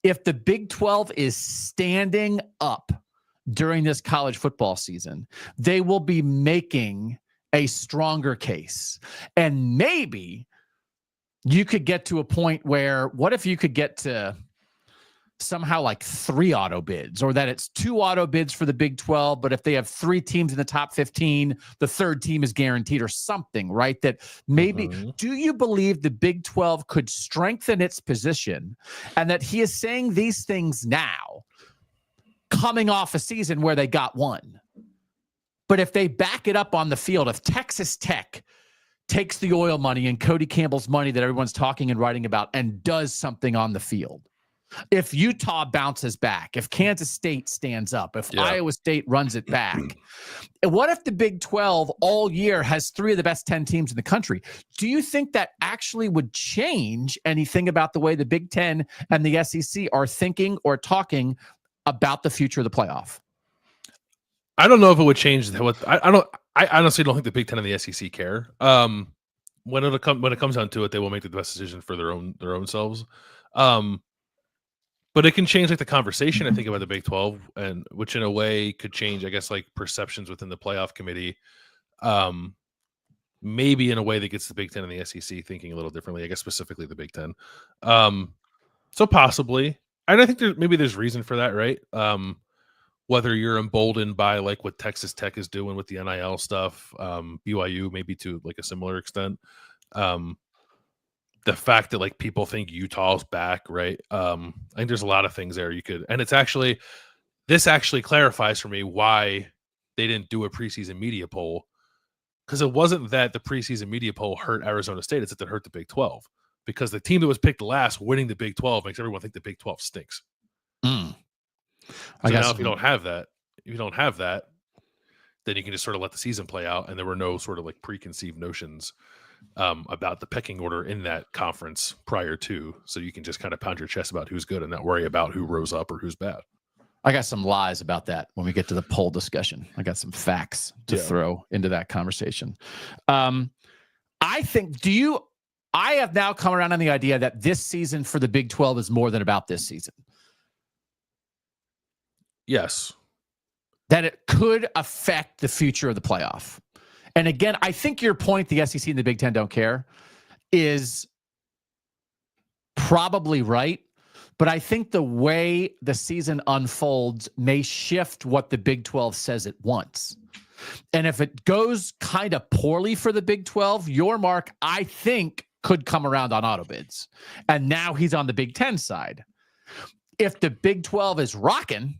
if the Big 12 is standing up during this college football season, they will be making a stronger case. And maybe you could get to a point where, what if you could get to somehow like 3 auto bids, or that it's 2 auto bids for the Big 12, but if they have 3 teams in the top 15, the third team is guaranteed, or something, right? That maybe, do you believe the Big 12 could strengthen its position, and that he is saying these things now, coming off a season where they got 1? But if they back it up on the field, if Texas Tech takes the oil money and Cody Campbell's money that everyone's talking and writing about and does something on the field, if Utah bounces back, if Kansas State stands up, if Iowa State runs it back, what if the Big 12 all year has 3 of the best 10 teams in the country? Do you think that actually would change anything about the way the Big 10 and the SEC are thinking or talking about the future of the playoff? I don't know if it would change what I honestly don't think the Big 10 and the SEC care. When it comes down to it, they will make the best decision for their own selves. But it can change like the conversation, I think, about the Big 12, and which in a way could change, I guess, like perceptions within the playoff committee. Maybe in a way that gets the Big 10 and the SEC thinking a little differently, I guess specifically the Big 10. So possibly. And I think there's reason for that, right? Whether you're emboldened by like what Texas Tech is doing with the NIL stuff, BYU maybe to like a similar extent. The fact that like people think Utah's back, right? I think there's a lot of things there you could, and this actually clarifies for me why they didn't do a preseason media poll, because it wasn't that the preseason media poll hurt Arizona State, it's that it hurt the Big 12, because the team that was picked last winning the Big 12 makes everyone think the Big 12 stinks. So now if you don't have that, then you can just sort of let the season play out, and there were no sort of like preconceived notions about the pecking order in that conference prior to, so you can just kind of pound your chest about who's good and not worry about who rose up or who's bad. I got some lies about that when we get to the poll discussion. I got some facts to throw into that conversation. I think, I have now come around on the idea that this season for the Big 12 is more than about this season. Yes. That it could affect the future of the playoff. And again, I think your point, the SEC and the Big 10 don't care, is probably right. But I think the way the season unfolds may shift what the Big 12 says it wants. And if it goes kind of poorly for the Big 12, Yormark, I think, could come around on auto bids. And now he's on the Big 10 side. If the Big 12 is rocking,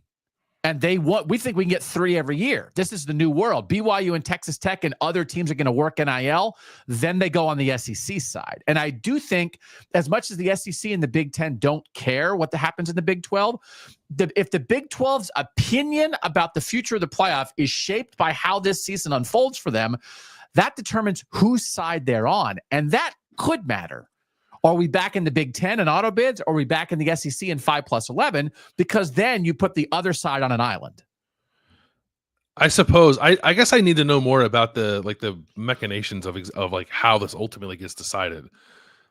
and we think we can get 3 every year. This is the new world. BYU and Texas Tech and other teams are going to work NIL. Then they go on the SEC side. And I do think, as much as the SEC and the Big 10 don't care what happens in the Big 12, if the Big 12's opinion about the future of the playoff is shaped by how this season unfolds for them, that determines whose side they're on. And that could matter. Are we back in the Big 10 and auto bids? Or are we back in the SEC in 5+11? Because then you put the other side on an island. I suppose. I guess I need to know more about the machinations of like how this ultimately gets decided.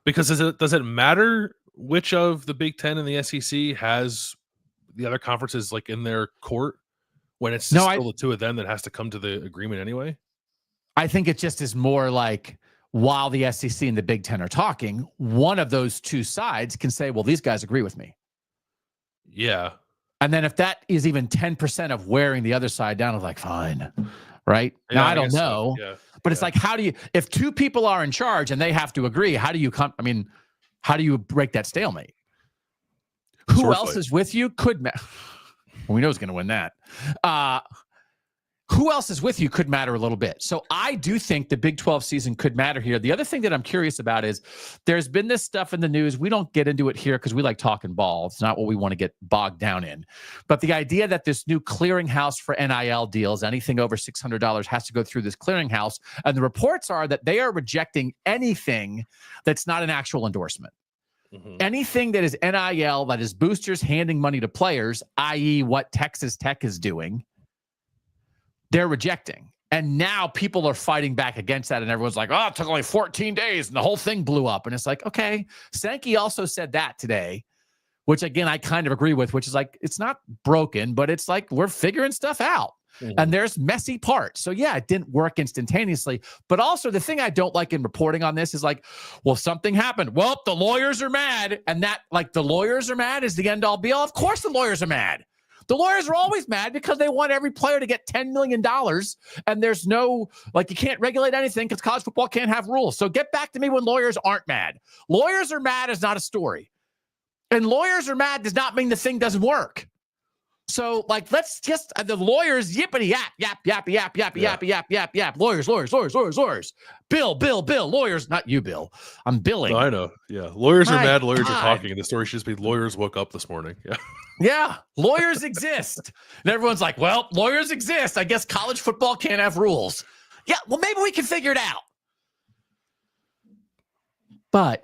Because does it matter which of the Big 10 and the SEC has the other conferences like in their court, when it's still the 2 of them that has to come to the agreement anyway? I think it just is more like, while the SEC and the Big 10 are talking, one of those 2 sides can say, well, these guys agree with me. Yeah. And then if that is even 10% of wearing the other side down, I'm like, fine. Right? Yeah, now, I don't know. So. Yeah. But it's like, if 2 people are in charge and they have to agree, how do you break that stalemate? Who else is with you? We know who's going to win that. who else is with you could matter a little bit. So I do think the Big 12 season could matter here. The other thing that I'm curious about is there's been this stuff in the news. We don't get into it here because we like talking ball. It's not what we want to get bogged down in. But the idea that this new clearinghouse for NIL deals, anything over $600 has to go through this clearinghouse. And the reports are that they are rejecting anything that's not an actual endorsement. Mm-hmm. Anything that is NIL, that is boosters handing money to players, i.e. what Texas Tech is doing, they're rejecting. And now people are fighting back against that. And everyone's like, oh, it took only 14 days and the whole thing blew up. And it's like, okay. Sankey also said that today, which again, I kind of agree with, which is like, it's not broken, but it's like, we're figuring stuff out. Mm-hmm. And there's messy parts. So yeah, it didn't work instantaneously. But also the thing I don't like in reporting on this is like, well, something happened. Well, the lawyers are mad. And that like the lawyers are mad is the end all be all. Of course the lawyers are mad. The lawyers are always mad because they want every player to get $10 million. And there's no, like, you can't regulate anything because college football can't have rules. So get back to me when lawyers aren't mad. Lawyers are mad is not a story. And lawyers are mad does not mean the thing doesn't work. So, like, let's just, the lawyers, yippity yap, yap, yap, yap, yap, yap, yap, yap, yap. Lawyers. Bill, lawyers, not you, Bill. I'm billing. No, I know. Yeah. Lawyers are mad. Lawyers are talking. And the story should just be lawyers woke up this morning. Yeah. Yeah. Lawyers exist. And everyone's like, well, lawyers exist. I guess college football can't have rules. Yeah. Well, maybe we can figure it out. But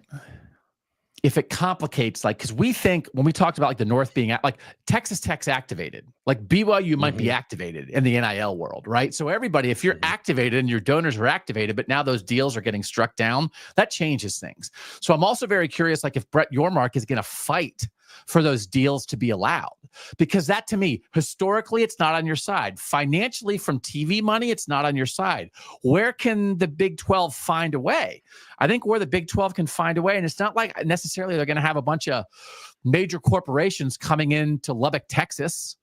if it complicates, like, because we think when we talked about like the North being like Texas Tech's activated, like BYU might be activated in the NIL world, right? So everybody, if you're activated and your donors are activated, but now those deals are getting struck down, that changes things. So I'm also very curious, like if Brett Yormark is going to fight for those deals to be allowed, because that to me, historically, it's not on your side. Financially, from TV money, it's not on your side. Where can the Big 12 find a way? I think where the Big 12 can find a way, and it's not like necessarily they're going to have a bunch of major corporations coming into Lubbock, Texas,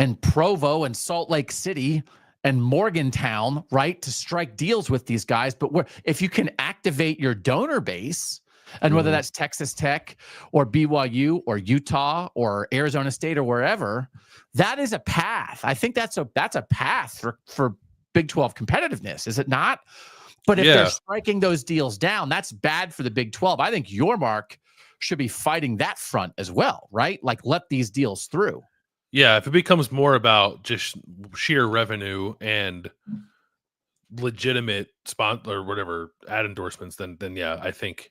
and Provo and Salt Lake City and Morgantown, right, to strike deals with these guys. But if you can activate your donor base, and whether that's Texas Tech or BYU or Utah or Arizona State or wherever, that is a path. I think that's a path for Big 12 competitiveness, is it not? But if they're striking those deals down, that's bad for the Big 12. I think Yormark should be fighting that front as well, right? Like, let these deals through. Yeah, if it becomes more about just sheer revenue and legitimate sponsor or whatever ad endorsements, then yeah, I think.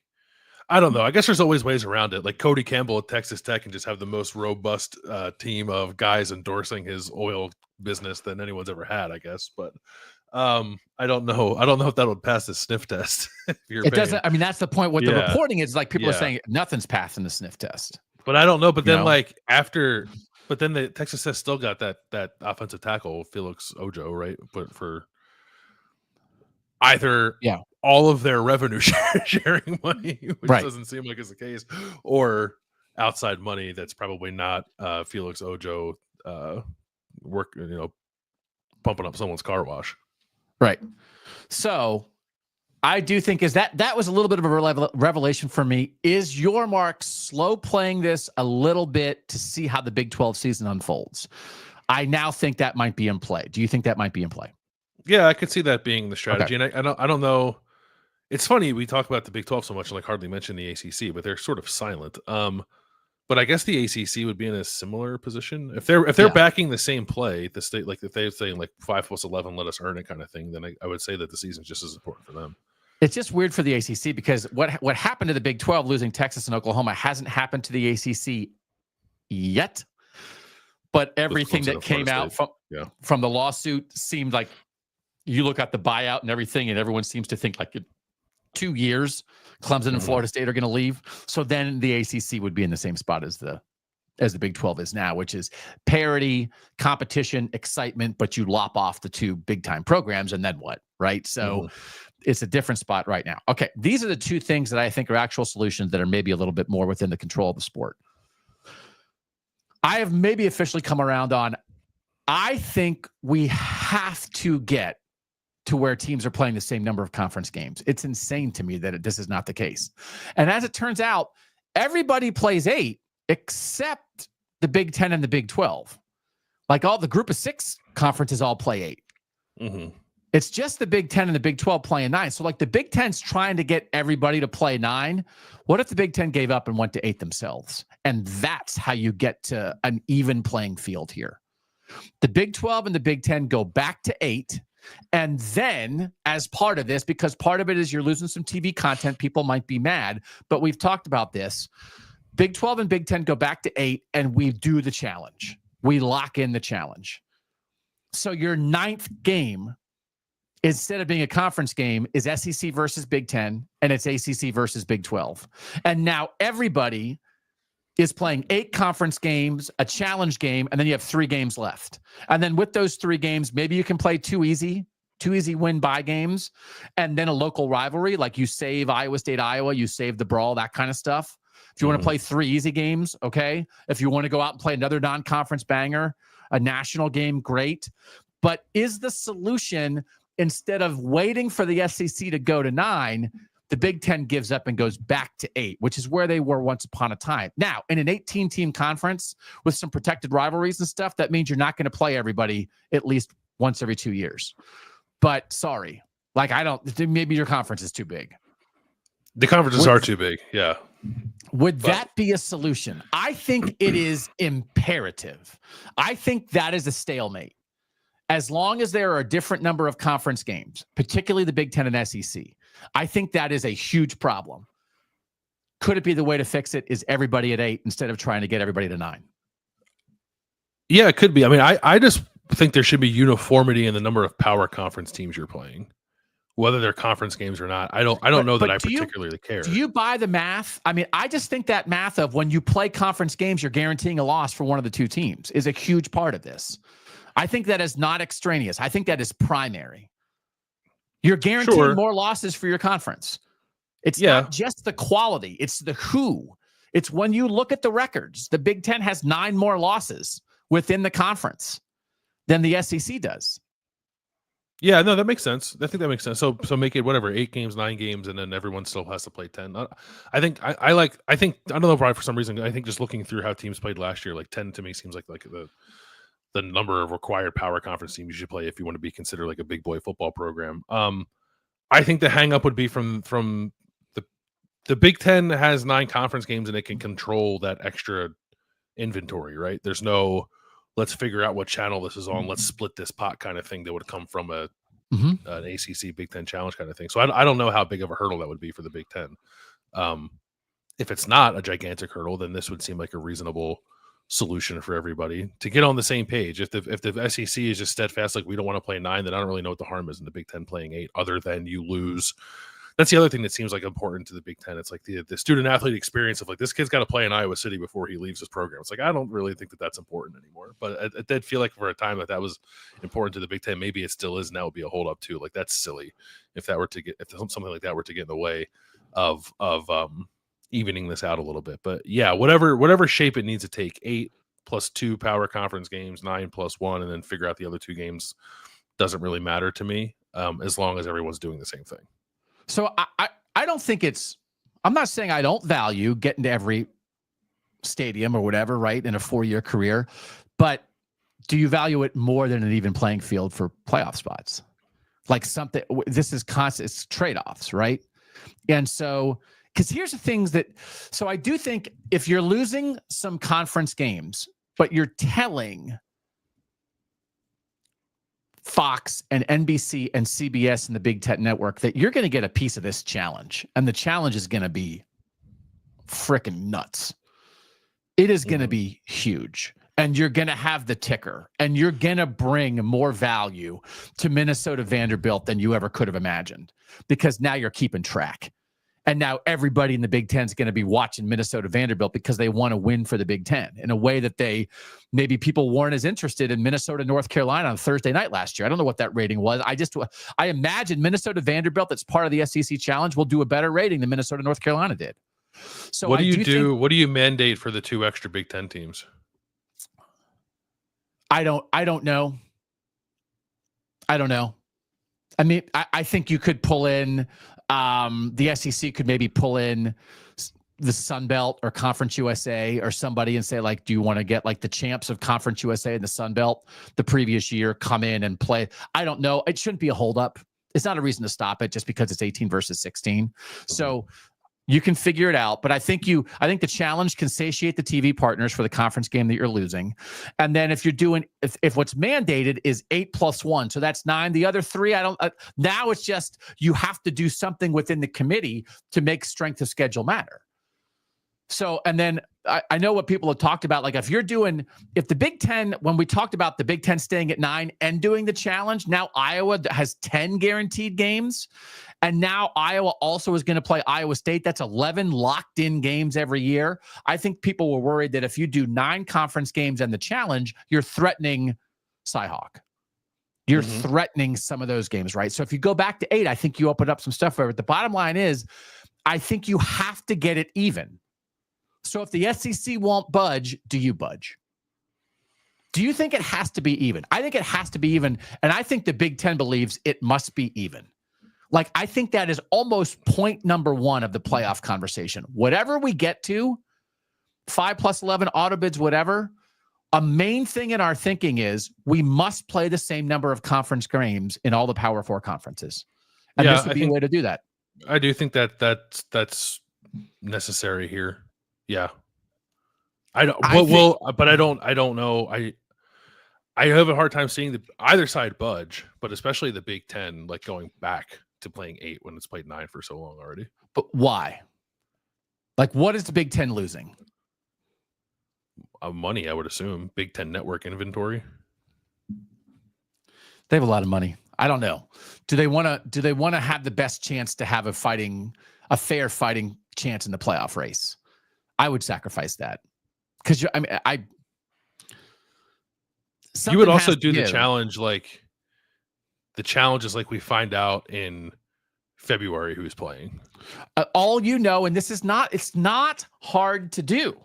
I don't know. I guess there's always ways around it. Like Cody Campbell at Texas Tech can just have the most robust team of guys endorsing his oil business than anyone's ever had, I guess. But I don't know. I don't know if that would pass the sniff test. It doesn't. I mean, that's the point. What the reporting is, like, people are saying nothing's passing the sniff test. But I don't know. But then, but then the Texas Tech still got that offensive tackle, Felix Ojo, right? But for either all of their revenue sharing money, which doesn't seem like is the case, or outside money that's probably not Felix Ojo pumping up someone's car wash. Right. So I do think that was a little bit of a revelation for me. Is Yormark slow playing this a little bit to see how the Big 12 season unfolds? I now think that might be in play. Do you think that might be in play? Yeah, I could see that being the strategy. Okay. And I don't know. It's funny, we talk about the Big 12 so much and like hardly mention the ACC, but they're sort of silent. But I guess the ACC would be in a similar position if they're backing the same play. The state, like if they're saying like 5+11, let us earn it kind of thing, then I would say that the season's just as important for them. It's just weird for the ACC because what happened to the Big 12 losing Texas and Oklahoma hasn't happened to the ACC yet. But everything that came out from the lawsuit seemed like, you look at the buyout and everything, and everyone seems to think like 2 years, Clemson and Florida State are going to leave. So then the ACC would be in the same spot as the Big 12 is now, which is parity, competition, excitement, but you lop off the two big time programs, and then what, right? So it's a different spot right now. Okay, these are the two things that I think are actual solutions that are maybe a little bit more within the control of the sport. I have maybe officially come around on, I think we have to get to where teams are playing the same number of conference games. It's insane to me that this is not the case. And as it turns out, everybody plays 8 except the Big 10 and the Big 12, Like all the group of 6 conferences all play 8. Mm-hmm. It's just the Big 10 and the Big 12 playing 9. So like the Big 10's trying to get everybody to play 9. What if the Big 10 gave up and went to 8 themselves? And that's how you get to an even playing field here. The Big 12 and the Big 10 go back to 8. And then as part of this, because part of it is you're losing some TV content, people might be mad, but we've talked about this. Big 12 and Big 10 go back to 8 and we do the challenge. We lock in the challenge. So your 9th game, instead of being a conference game, is SEC versus Big 10, and it's ACC versus Big 12. And now everybody is playing 8 conference games, a challenge game, and then you have 3 games left. And then with those 3 games, maybe you can play 2 easy win-bye games, and then a local rivalry, like you save Iowa State, Iowa, you save the brawl, that kind of stuff. If you want to play 3 easy games, okay. If you want to go out and play another non-conference banger, a national game, great. But is the solution, instead of waiting for the SEC to go to 9, the Big 10 gives up and goes back to 8, which is where they were once upon a time. Now, in an 18-team conference with some protected rivalries and stuff, that means you're not going to play everybody at least once every 2 years. But sorry, like maybe your conference is too big. The conferences are too big, yeah. Would that be a solution? I think it is imperative. I think that is a stalemate. As long as there are a different number of conference games, particularly the Big 10 and SEC, I think that is a huge problem. Could it be the way to fix it is everybody at 8 instead of trying to get everybody to 9? Yeah, it could be. I mean, I just think there should be uniformity in the number of power conference teams you're playing, whether they're conference games or not. I don't know that I particularly care. Do you buy the math? I mean, I just think that math of when you play conference games, you're guaranteeing a loss for one of the 2 teams is a huge part of this. I think that is not extraneous. I think that is primary. You're guaranteeing more losses for your conference. It's not just the quality. It's the who. It's when you look at the records. The Big 10 has 9 more losses within the conference than the SEC does. Yeah, no, that makes sense. I think that makes sense. So make it whatever, 8 games, 9 games, and then everyone still has to play 10. I think I don't know why for some reason, I think just looking through how teams played last year, like 10 to me seems like the number of required power conference teams you should play if you want to be considered like a big boy football program. I think the hang up would be from the Big 10 has 9 conference games and it can control that extra inventory, right? There's no let's figure out what channel this is on, let's split this pot kind of thing that would come from an ACC Big 10 challenge kind of thing. So I don't know how big of a hurdle that would be for the Big 10. If it's not a gigantic hurdle, then this would seem like a reasonable solution for everybody to get on the same page. If the SEC is just steadfast, like we don't want to play 9, then I don't really know what the harm is in the Big 10 playing 8, other than you lose. That's the other thing that seems like important to the Big 10. It's like the student athlete experience of like, this kid's got to play in Iowa City before he leaves his program. It's like, I don't really think that that's important anymore, but it did feel like for a time that was important to the Big 10. Maybe it still is. And that would be a hold up too. Like that's silly if something like that were to get in the way of evening this out a little bit. But yeah, whatever shape it needs to take, 8 plus 2 power conference games, 9 plus 1, and then figure out the other 2 games doesn't really matter to me, as long as everyone's doing the same thing. So I don't think I'm not saying I don't value getting to every stadium or whatever, right, in a 4-year career, but do you value it more than an even playing field for playoff spots? Like something, this is constant, it's trade-offs, right? And so, because here's the things so I do think if you're losing some conference games, but you're telling Fox and NBC and CBS and the Big Ten Network that you're going to get a piece of this challenge, and the challenge is going to be freaking nuts. It is going to be huge, and you're going to have the ticker, and you're going to bring more value to Minnesota Vanderbilt than you ever could have imagined, because now you're keeping track. And now everybody in the Big Ten is going to be watching Minnesota Vanderbilt because they want to win for the Big Ten in a way that maybe people weren't as interested in Minnesota, North Carolina on Thursday night last year. I don't know what that rating was. I imagine Minnesota Vanderbilt, that's part of the SEC challenge, will do a better rating than Minnesota, North Carolina did. So what do you do? What do you mandate for the 2 extra Big Ten teams? I don't know. I don't know. I mean, I think you could pull in, the SEC could maybe pull in the Sun Belt or Conference USA or somebody and say, like, do you want to get like the champs of Conference USA and the Sun Belt the previous year come in and play? I don't know. It shouldn't be a holdup. It's not a reason to stop it just because it's 18 versus 16. So you can figure it out. But I think the challenge can satiate the TV partners for the conference game that you're losing. And then if what's mandated is 8+1, so that's 9. The other 3, now it's just, you have to do something within the committee to make strength of schedule matter. So, and then I know what people have talked about, like if the Big Ten, when we talked about the Big Ten staying at 9 and doing the challenge, now Iowa has 10 guaranteed games. And now Iowa also is going to play Iowa State. That's 11 locked in games every year. I think people were worried that if you do 9 conference games and the challenge, you're threatening Cyhawk. You're threatening some of those games, right? So if you go back to 8, I think you open up some stuff over it. The bottom line is, I think you have to get it even. So if the SEC won't budge, do you budge? Do you think it has to be even? I think it has to be even. And I think the Big Ten believes it must be even. Like, I think that is almost point number 1 of the playoff conversation. Whatever we get to, 5+11, auto bids, whatever, a main thing in our thinking is we must play the same number of conference games in all the Power 4 conferences. And this would be a way to do that. I do think that's necessary here. Yeah. I don't know. I have a hard time seeing either side budge, but especially the Big Ten, like going back to playing 8 when it's played 9 for so long already. But why? Like, what is the Big Ten losing? Money, I would assume. Big Ten network inventory. They have a lot of money. I don't know. Do they want to have the best chance to have a fair fighting chance in the playoff race? I would sacrifice that, because you would also do the challenge. Like, the challenge is like we find out in February who's playing. All you know, and it's not hard to do.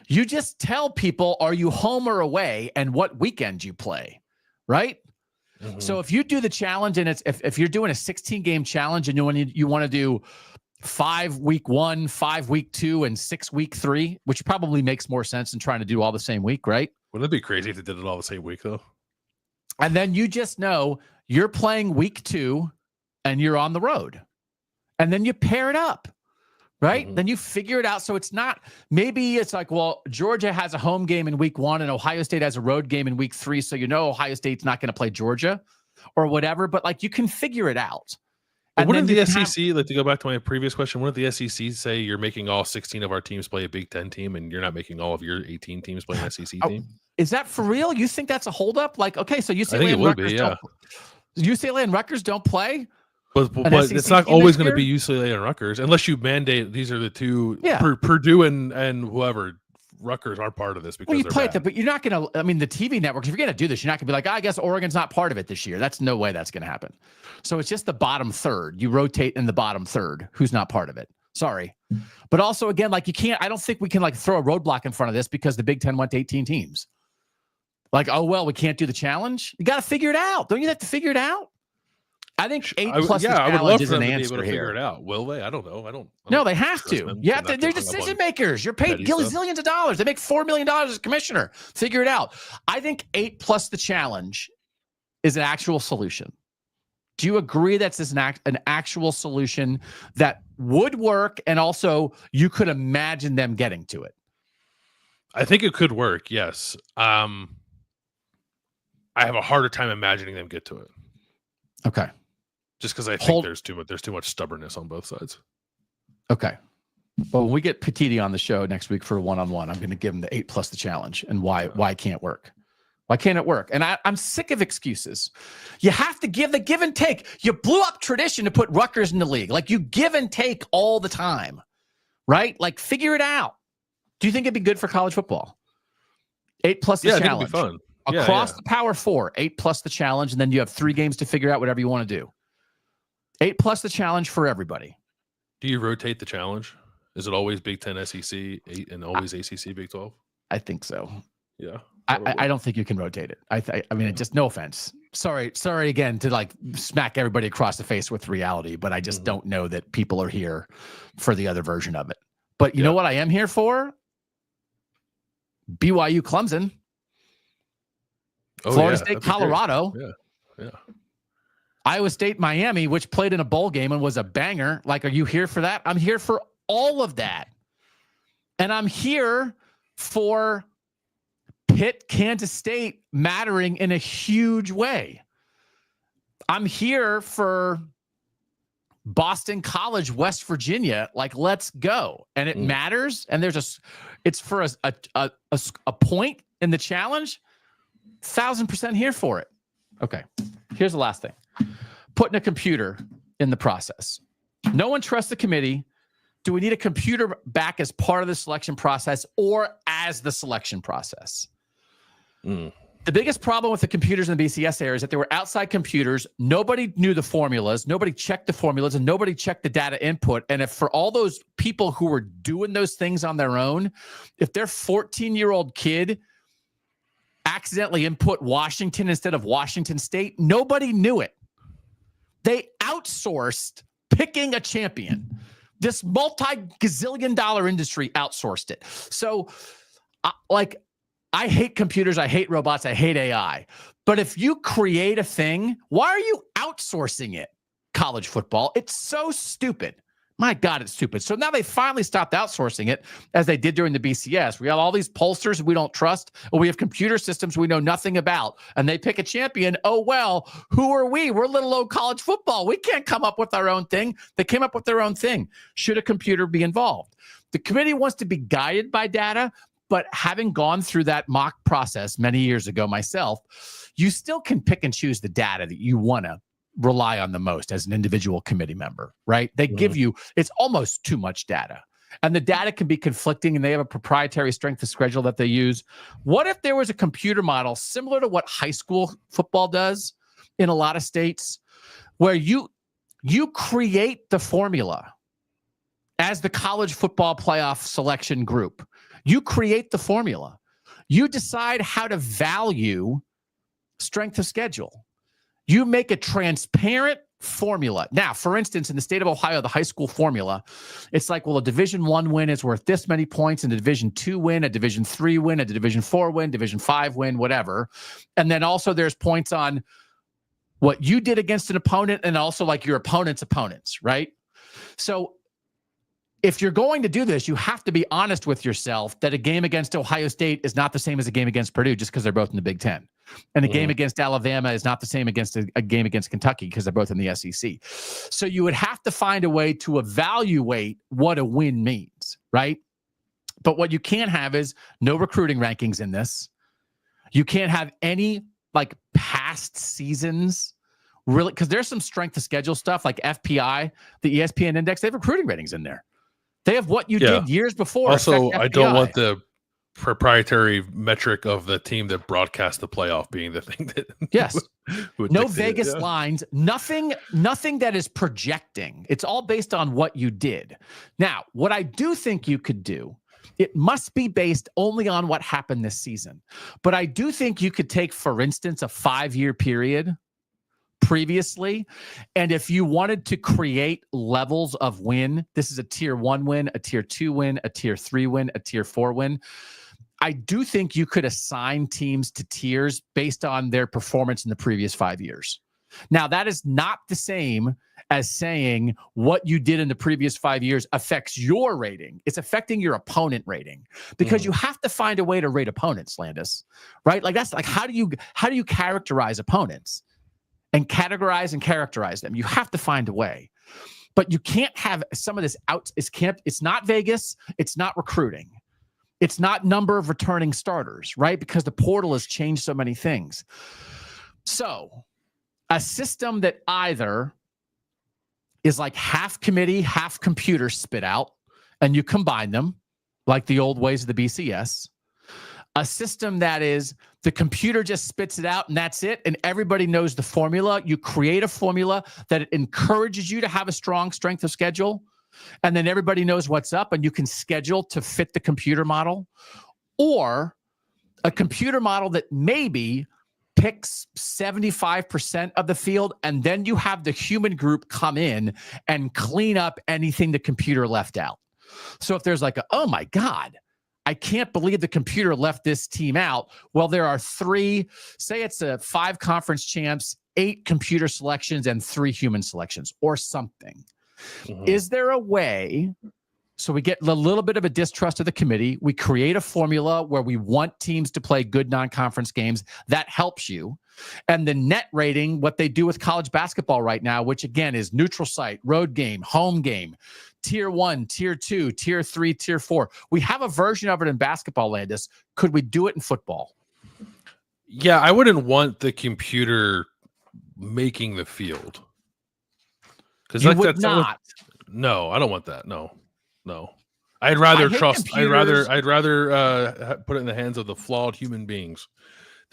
You just tell people, are you home or away, and what weekend you play, right? Mm-hmm. So if you do the challenge, and if you're doing a 16-game challenge, and you want to do 5 week 1, 5 week 2, and 6 week 3, which probably makes more sense than trying to do all the same week, right? Wouldn't it be crazy if they did it all the same week, though? And then you just know you're playing week 2 and you're on the road. And then you pair it up, right? Then you figure it out. So it's not, maybe it's like, well, Georgia has a home game in week 1 and Ohio State has a road game in week 3. So Ohio State's not going to play Georgia or whatever, but like you can figure it out. And wouldn't the SEC, like to go back to my previous question, wouldn't the SEC say you're making all 16 of our teams play a Big Ten team and you're not making all of your 18 teams play an SEC team? Is that for real? You think that's a holdup? Like, okay, so UCLA and Rutgers don't play? But it's not always going to be UCLA and Rutgers unless you mandate these are the two. Purdue and whoever. Rutgers aren't part of this because you play it, but you're not going to. I mean, the TV networks. If you're going to do this, you're not going to be like, I guess Oregon's not part of it this year. That's no way that's going to happen. So it's just the bottom third. You rotate in the bottom third. Who's not part of it? Sorry, but also again, like you can't. I don't think we can like throw a roadblock in front of this because the Big Ten went to 18 teams. Like, oh well, we can't do the challenge. You got to figure it out. Don't you have to figure it out? I think 8+ the challenge is an answer here. Figure it out. Will they? I don't know. No, they have to. Yeah, they're decision makers. You're paid zillions of dollars. They make $4 million as a commissioner. Figure it out. I think 8+ the challenge is an actual solution. Do you agree that's an actual solution that would work, and also you could imagine them getting to it? I think it could work. Yes. I have a harder time imagining them get to it. Okay. Just because I think there's too much stubbornness on both sides. Okay. Well, when we get Petiti on the show next week for a one-on-one, I'm going to give him the 8+ the challenge and why it can't work. Why can't it work? And I'm sick of excuses. You have to give the give and take. You blew up tradition to put Rutgers in the league. Like, you give and take all the time, right? Like, figure it out. Do you think it'd be good for college football? 8+ the challenge. I think it'd be fun. Across the Power 4, 8+ the challenge, and then you have 3 games to figure out whatever you want to do. 8+ the challenge for everybody. Do you rotate the challenge? Is it always Big Ten, SEC, 8, and always ACC, Big 12? I think so. Yeah. I don't think you can rotate it. I mean, just no offense. Sorry again to like smack everybody across the face with reality, but I just don't know that people are here for the other version of it. But you know what I am here for? BYU Clemson. Florida State Colorado. Yeah. Iowa State Miami, which played in a bowl game and was a banger. Like, are you here for that? I'm here for all of that. And I'm here for Pitt, Kansas State mattering in a huge way. I'm here for Boston College, West Virginia. Like, let's go. And it matters. And it's for a point in the challenge. 1,000% here for it. Okay. Here's the last thing. Putting a computer in the process. No one trusts the committee. Do we need a computer back as part of the selection process or as the selection process? The biggest problem with the computers in the BCS era is that they were outside computers. Nobody knew the formulas. Nobody checked the formulas, and nobody checked the data input. And if for all those people who were doing those things on their own, if their 14-year-old kid accidentally input Washington instead of Washington State, nobody knew it. They outsourced picking a champion. This multi-gazillion dollar industry outsourced it. So, I hate computers. I hate robots. I hate AI. But if you create a thing, why are you outsourcing it? College football. It's so stupid. My God, it's stupid. So now they finally stopped outsourcing it, as they did during the BCS. We have all these pollsters we don't trust, or we have computer systems we know nothing about, and they pick a champion. Oh, well, who are we? We're little old college football. We can't come up with our own thing. They came up with their own thing. Should a computer be involved? The committee wants to be guided by data, but having gone through that mock process many years ago myself, you still can pick and choose the data that you want to rely on the most as an individual committee member, right? They give you, it's almost too much data. And the data can be conflicting, and they have a proprietary strength of schedule that they use. What if there was a computer model similar to what high school football does in a lot of states, where you create the formula as the college football playoff selection group? You create the formula. You decide how to value strength of schedule. You make a transparent formula. Now, for instance, in the state of Ohio, the high school formula, it's like, well, a Division I win is worth this many points, and a Division II win, a Division III win, a Division IV win, Division V win, whatever. And then also there's points on what you did against an opponent, and also like your opponent's opponents, right? So if you're going to do this, you have to be honest with yourself that a game against Ohio State is not the same as a game against Purdue just because they're both in the Big Ten. And a game against Alabama is not the same against a game against Kentucky because they're both in the SEC. So you would have to find a way to evaluate what a win means, right? But what you can't have is no recruiting rankings in this. You can't have any like past seasons, really, because there's some strength of schedule stuff like FPI, the ESPN index, they have recruiting ratings in there. They have what you did years before. Also, I don't want the proprietary metric of the team that broadcast the playoff being the thing that no Vegas lines, nothing that is projecting. It's all based on what you did. Now, what I do think you could do, it must be based only on what happened this season. But I do think you could take, for instance, a 5-year period previously, and if you wanted to create levels of win, this is a tier 1 win, a tier 2 win, a tier 3 win, a tier 4 win. I do think you could assign teams to tiers based on their performance in the previous 5 years. Now, that is not the same as saying what you did in the previous 5 years affects your rating. It's affecting your opponent rating, because you have to find a way to rate opponents, Landis, right? Like, that's like, how do you characterize opponents? And categorize and characterize them. You have to find a way. But you can't have some of this out. It's not Vegas. It's not recruiting. It's not number of returning starters, right? Because the portal has changed so many things. So a system that either is like half committee, half computer spit out, and you combine them like the old ways of the BCS. A system that is the computer just spits it out and that's it, and everybody knows the formula. You create a formula that encourages you to have a strong strength of schedule, and then everybody knows what's up, and you can schedule to fit the computer model. Or a computer model that maybe picks 75% of the field, and then you have the human group come in and clean up anything the computer left out. So if there's like, oh my God, I can't believe the computer left this team out. Well, there are 3, say it's a 5 conference champs, 8 computer selections, and 3 human selections or something. Is there a way? So we get a little bit of a distrust of the committee. We create a formula where we want teams to play good non-conference games. That helps you. And the net rating, what they do with college basketball right now, which again is neutral site, road game, home game, tier 1, tier 2, tier 3, tier 4. We have a version of it in basketball, Landis. Could we do it in football? Yeah, I wouldn't want the computer making the field. Because you would not. No, I don't want that. No. I'd rather trust. Computers. I'd rather put it in the hands of the flawed human beings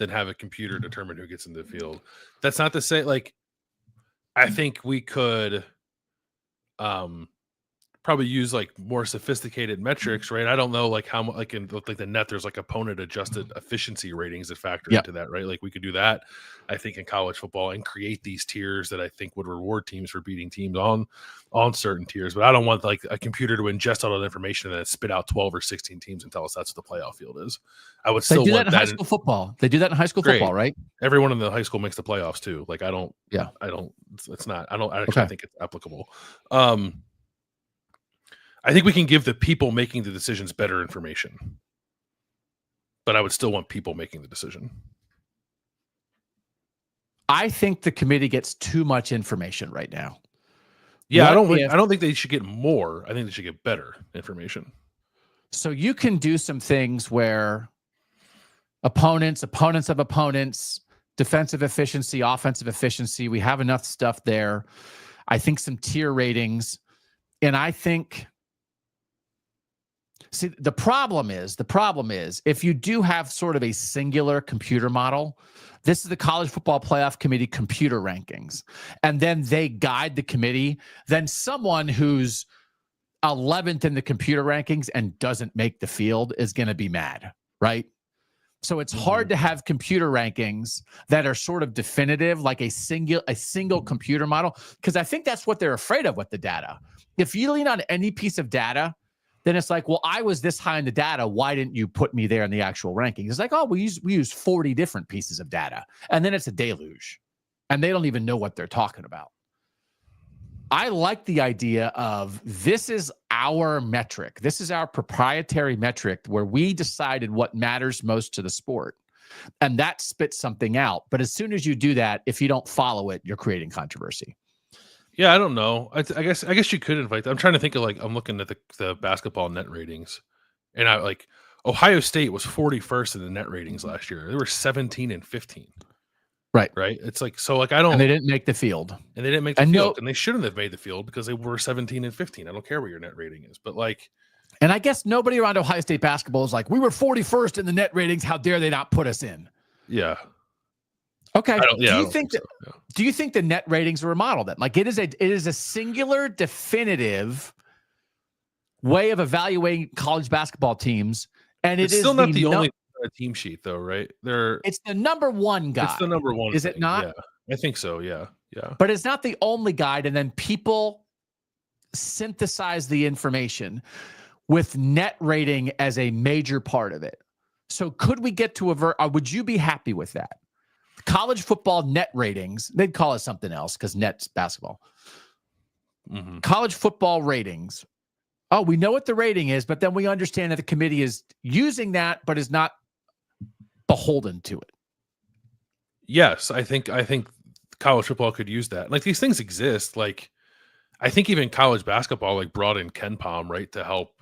than have a computer determine who gets in the field. That's not to say, like, I think we could probably use like more sophisticated metrics, right? I don't know, like how much, like in like the net, there's like opponent adjusted efficiency ratings that factor into that, right? Like we could do that, I think, in college football and create these tiers that I think would reward teams for beating teams on certain tiers. But I don't want like a computer to ingest all that information and then spit out 12 or 16 teams and tell us that's what the playoff field is. I would still want that in high school football. They do that in high school football, right? Everyone in the high school makes the playoffs too. Like I don't think it's applicable. I think we can give the people making the decisions better information, but I would still want people making the decision. I think the committee gets too much information right now. Yeah, I don't think they should get more. I think they should get better information. So you can do some things where opponents of opponents, defensive efficiency, offensive efficiency, we have enough stuff there. I think some tier ratings, and I think. See, the problem is if you do have sort of a singular computer model, this is the College Football Playoff Committee computer rankings, and then they guide the committee, then someone who's 11th in the computer rankings and doesn't make the field is going to be mad, right? So it's hard to have computer rankings that are sort of definitive, like a single computer model, because I think that's what they're afraid of with the data. If you lean on any piece of data, then it's like, well, I was this high in the data. Why didn't you put me there in the actual rankings? It's like, oh, we use 40 different pieces of data. And then it's a deluge. And they don't even know what they're talking about. I like the idea of this is our metric. This is our proprietary metric where we decided what matters most to the sport. And that spits something out. But as soon as you do that, if you don't follow it, you're creating controversy. Yeah, I don't know. I guess you could invite them. I'm trying to think of, like, I'm looking at the basketball net ratings, and I like Ohio State was 41st in the net ratings last year. They were 17 and 15. Right. It's like, so like, I don't, and they didn't make the field, and they shouldn't have made the field because they were 17 and 15. I don't care what your net rating is, but like, and I guess nobody around Ohio State basketball is like, we were 41st in the net ratings. How dare they not put us in? Yeah. Okay. Do you think the net ratings are a model then? Like it is a singular, definitive way of evaluating college basketball teams, and it's still not the only team sheet though, right? It's the number one guide. It's the number one. Is it not? Yeah, I think so. Yeah. But it's not the only guide, and then people synthesize the information with net rating as a major part of it. So could we get to would you be happy with that? College football net ratings, they'd call it something else because net's basketball. College football ratings. Oh, we know what the rating is, but then we understand that the committee is using that, but is not beholden to it. Yes, I think college football could use that. Like these things exist. Like I think even college basketball like brought in Ken Palm, right, to help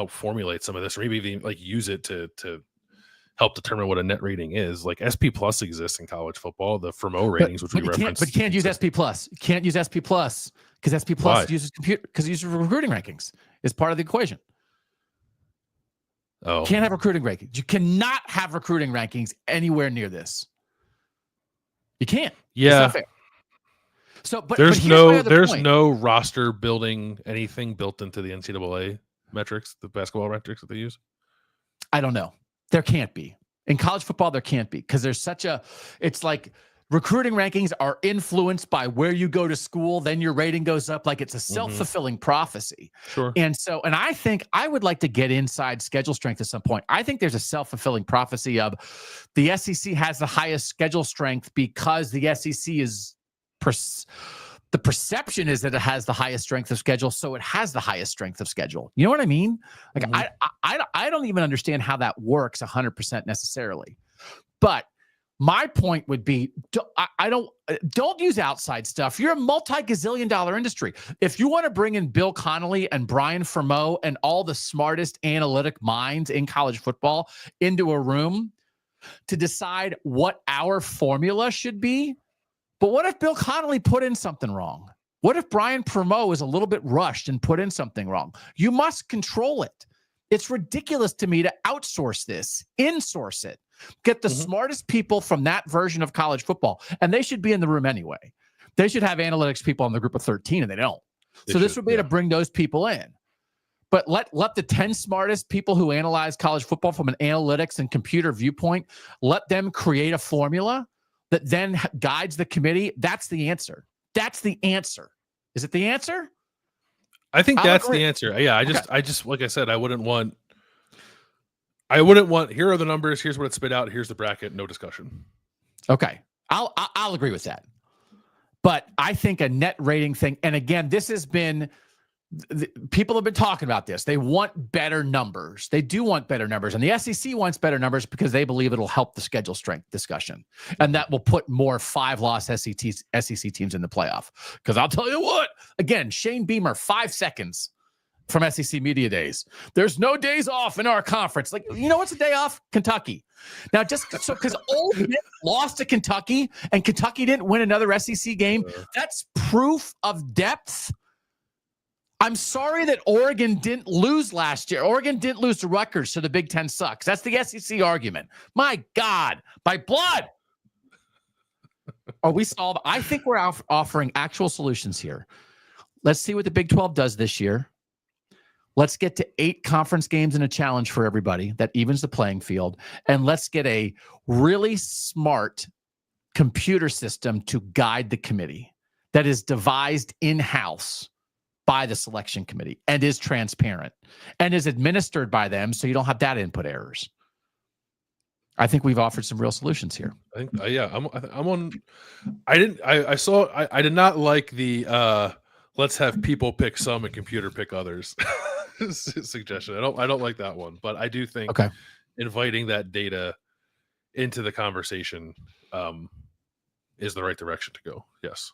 formulate some of this, or maybe even like use it to help determine what a net rating is. Like SP Plus exists in college football, the Fermo ratings, which we referenced. But you can't use SP Plus. You can't use SP Plus because SP Plus uses recruiting rankings. It's part of the equation. Oh, you can't have recruiting rankings. You cannot have recruiting rankings anywhere near this. You can't. Yeah. It's not fair. So, but there's no roster building anything built into the NCAA metrics, the basketball metrics that they use. I don't know. There can't be. In college football, there can't be because there's it's like recruiting rankings are influenced by where you go to school, then your rating goes up. Like it's a self-fulfilling prophecy. Sure. And I think I would like to get inside schedule strength at some point. I think there's a self-fulfilling prophecy of the SEC has the highest schedule strength because the SEC is the perception is that it has the highest strength of schedule, so it has the highest strength of schedule. You know what I mean? Like I don't even understand how that works 100% necessarily. But my point would be, don't use outside stuff. You're a multi-gazillion-dollar industry. If you want to bring in Bill Connolly and Brian Fremeau and all the smartest analytic minds in college football into a room to decide what our formula should be, but what if Bill Connolly put in something wrong? What if Brian Fremeau is a little bit rushed and put in something wrong? You must control it. It's ridiculous to me to outsource this, insource it. Get the smartest people from that version of college football, and they should be in the room anyway. They should have analytics people in the group of 13, and they don't. This would be to bring those people in. But let the 10 smartest people who analyze college football from an analytics and computer viewpoint, let them create a formula that then guides the committee. That's the answer. That's the answer. Is it the answer? I think that's the answer. Yeah, I just like I said, I wouldn't want here are the numbers, here's what it spit out, here's the bracket, no discussion. Okay. I'll agree with that. But I think a net rating thing, and again, this has been people have been talking about this. They want better numbers. They do want better numbers. And the SEC wants better numbers because they believe it'll help the schedule strength discussion. And that will put more 5-loss SEC teams in the playoff. Because I'll tell you what, again, Shane Beamer, 5 seconds from SEC Media Days. There's no days off in our conference. Like, you know what's a day off? Kentucky. Now, just so because Ole Miss lost to Kentucky and Kentucky didn't win another SEC game, that's proof of depth. I'm sorry that Oregon didn't lose last year. Oregon didn't lose to Rutgers, so the Big Ten sucks. That's the SEC argument. My God, by blood. Are we solved? I think we're offering actual solutions here. Let's see what the Big 12 does this year. Let's get to 8 conference games and a challenge for everybody. That evens the playing field. And let's get a really smart computer system to guide the committee that is devised in-house by the selection committee and is transparent and is administered by them, so you don't have data input errors. I think we've offered some real solutions here. I think, I'm on. I did not like the let's have people pick some and computer pick others suggestion. I don't like that one, but I do think inviting that data into the conversation is the right direction to go. Yes.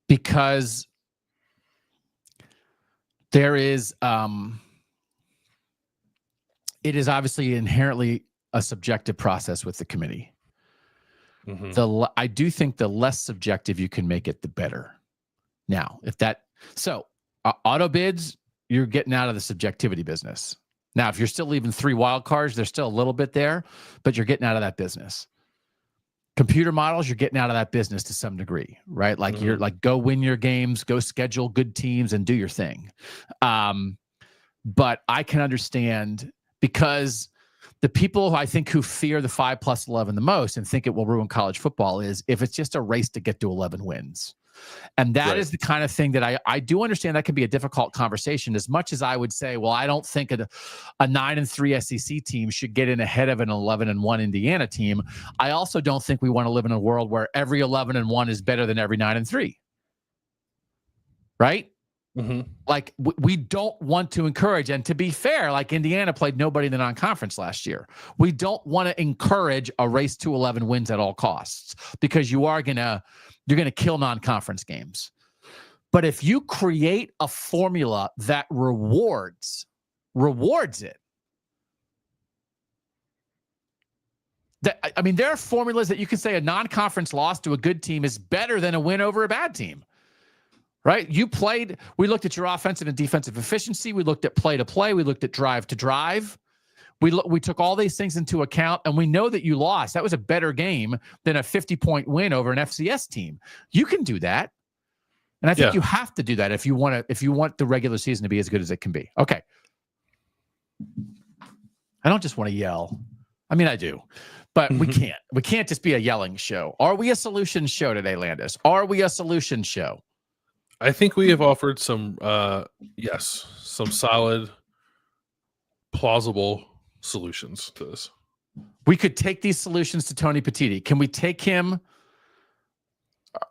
Because there is, it is obviously inherently a subjective process with the committee. I do think the less subjective you can make it, the better. Now, auto bids, you're getting out of the subjectivity business. Now, if you're still leaving 3 wild cards, there's still a little bit there, but you're getting out of that business. Computer models, you're getting out of that business to some degree, right? Like you're like, go win your games, go schedule good teams and do your thing. But I can understand, because the people I think who fear the 5+11 the most and think it will ruin college football is if it's just a race to get to 11 wins. And that is the kind of thing that I do understand that can be a difficult conversation, as much as I would say, well, I don't think a 9-3 SEC team should get in ahead of an 11-1 Indiana team. I also don't think we want to live in a world where every 11-1 is better than every 9-3. Right? Like we don't want to encourage, and to be fair, like Indiana played nobody in the non-conference last year. We don't want to encourage a race to 11 wins at all costs, because you're going to kill non-conference games. But if you create a formula that rewards it, there are formulas that you can say a non-conference loss to a good team is better than a win over a bad team. Right? We looked at your offensive and defensive efficiency. We looked at play to play. We looked at drive to drive. We took all these things into account, and we know that you lost. That was a better game than a 50-point win over an FCS team. You can do that. And I think you have to do that if you want the regular season to be as good as it can be. Okay. I don't just want to yell. I mean, I do. But we can't. We can't just be a yelling show. Are we a solution show today, Landis? Are we a solution show? I think we have offered some, some solid, plausible solutions to this. We could take these solutions to Tony Petitti. Can we take him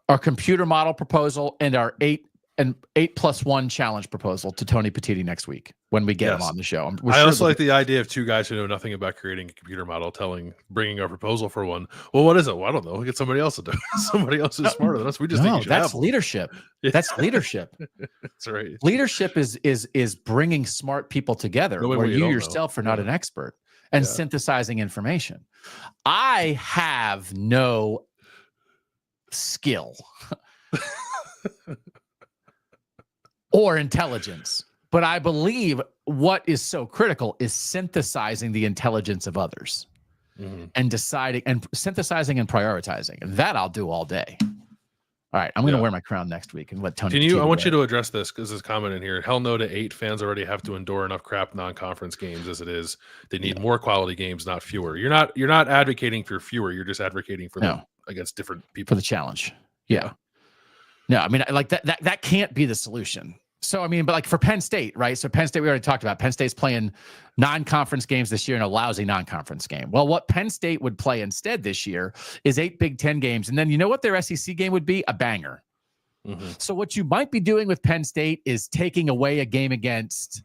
our computer model proposal and our 8+1 challenge proposal to Tony Petitti next week when we get him on the show? I also like the idea of two guys who know nothing about creating a computer model bringing a proposal for one. Well, what is it? Well, I don't know. Get somebody else to do it. Somebody else who's smarter than us. We just think you should that's have leadership. Yeah. That's leadership. That's right. Leadership is bringing smart people together where you yourself are not an expert and synthesizing information. I have no skill or intelligence, but I believe what is so critical is synthesizing the intelligence of others and deciding and synthesizing and prioritizing. And that I'll do all day. All right, I'm going to wear my crown next week and let Tony. I want you to address this because there's a comment in here. Hell no to 8. Fans already have to endure enough crap non-conference games as it is. They need more quality games, not fewer. You're not advocating for fewer. You're just advocating for them against different people for the challenge. Yeah. No, I mean, like that can't be the solution. So, I mean, but like for Penn State, right? So Penn State, we already talked about. Penn State's playing non-conference games this year in a lousy non-conference game. Well, what Penn State would play instead this year is 8 Big Ten games. And then you know what their SEC game would be? A banger. So what you might be doing with Penn State is taking away a game against,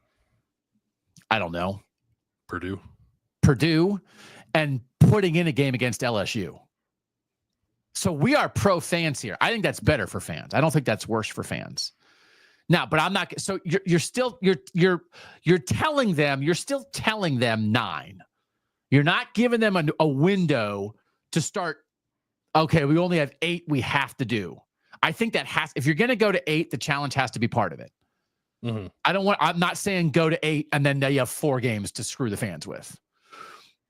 I don't know, Purdue, and putting in a game against LSU. So we are pro fans here. I think that's better for fans. I don't think that's worse for fans. Now, but I'm not. So you're still telling them. You're still telling them 9. You're not giving them a window to start. Okay, we only have 8. We have to do. I think that if you're going to go to 8, the challenge has to be part of it. I'm not saying go to 8 and then you have 4 games to screw the fans with.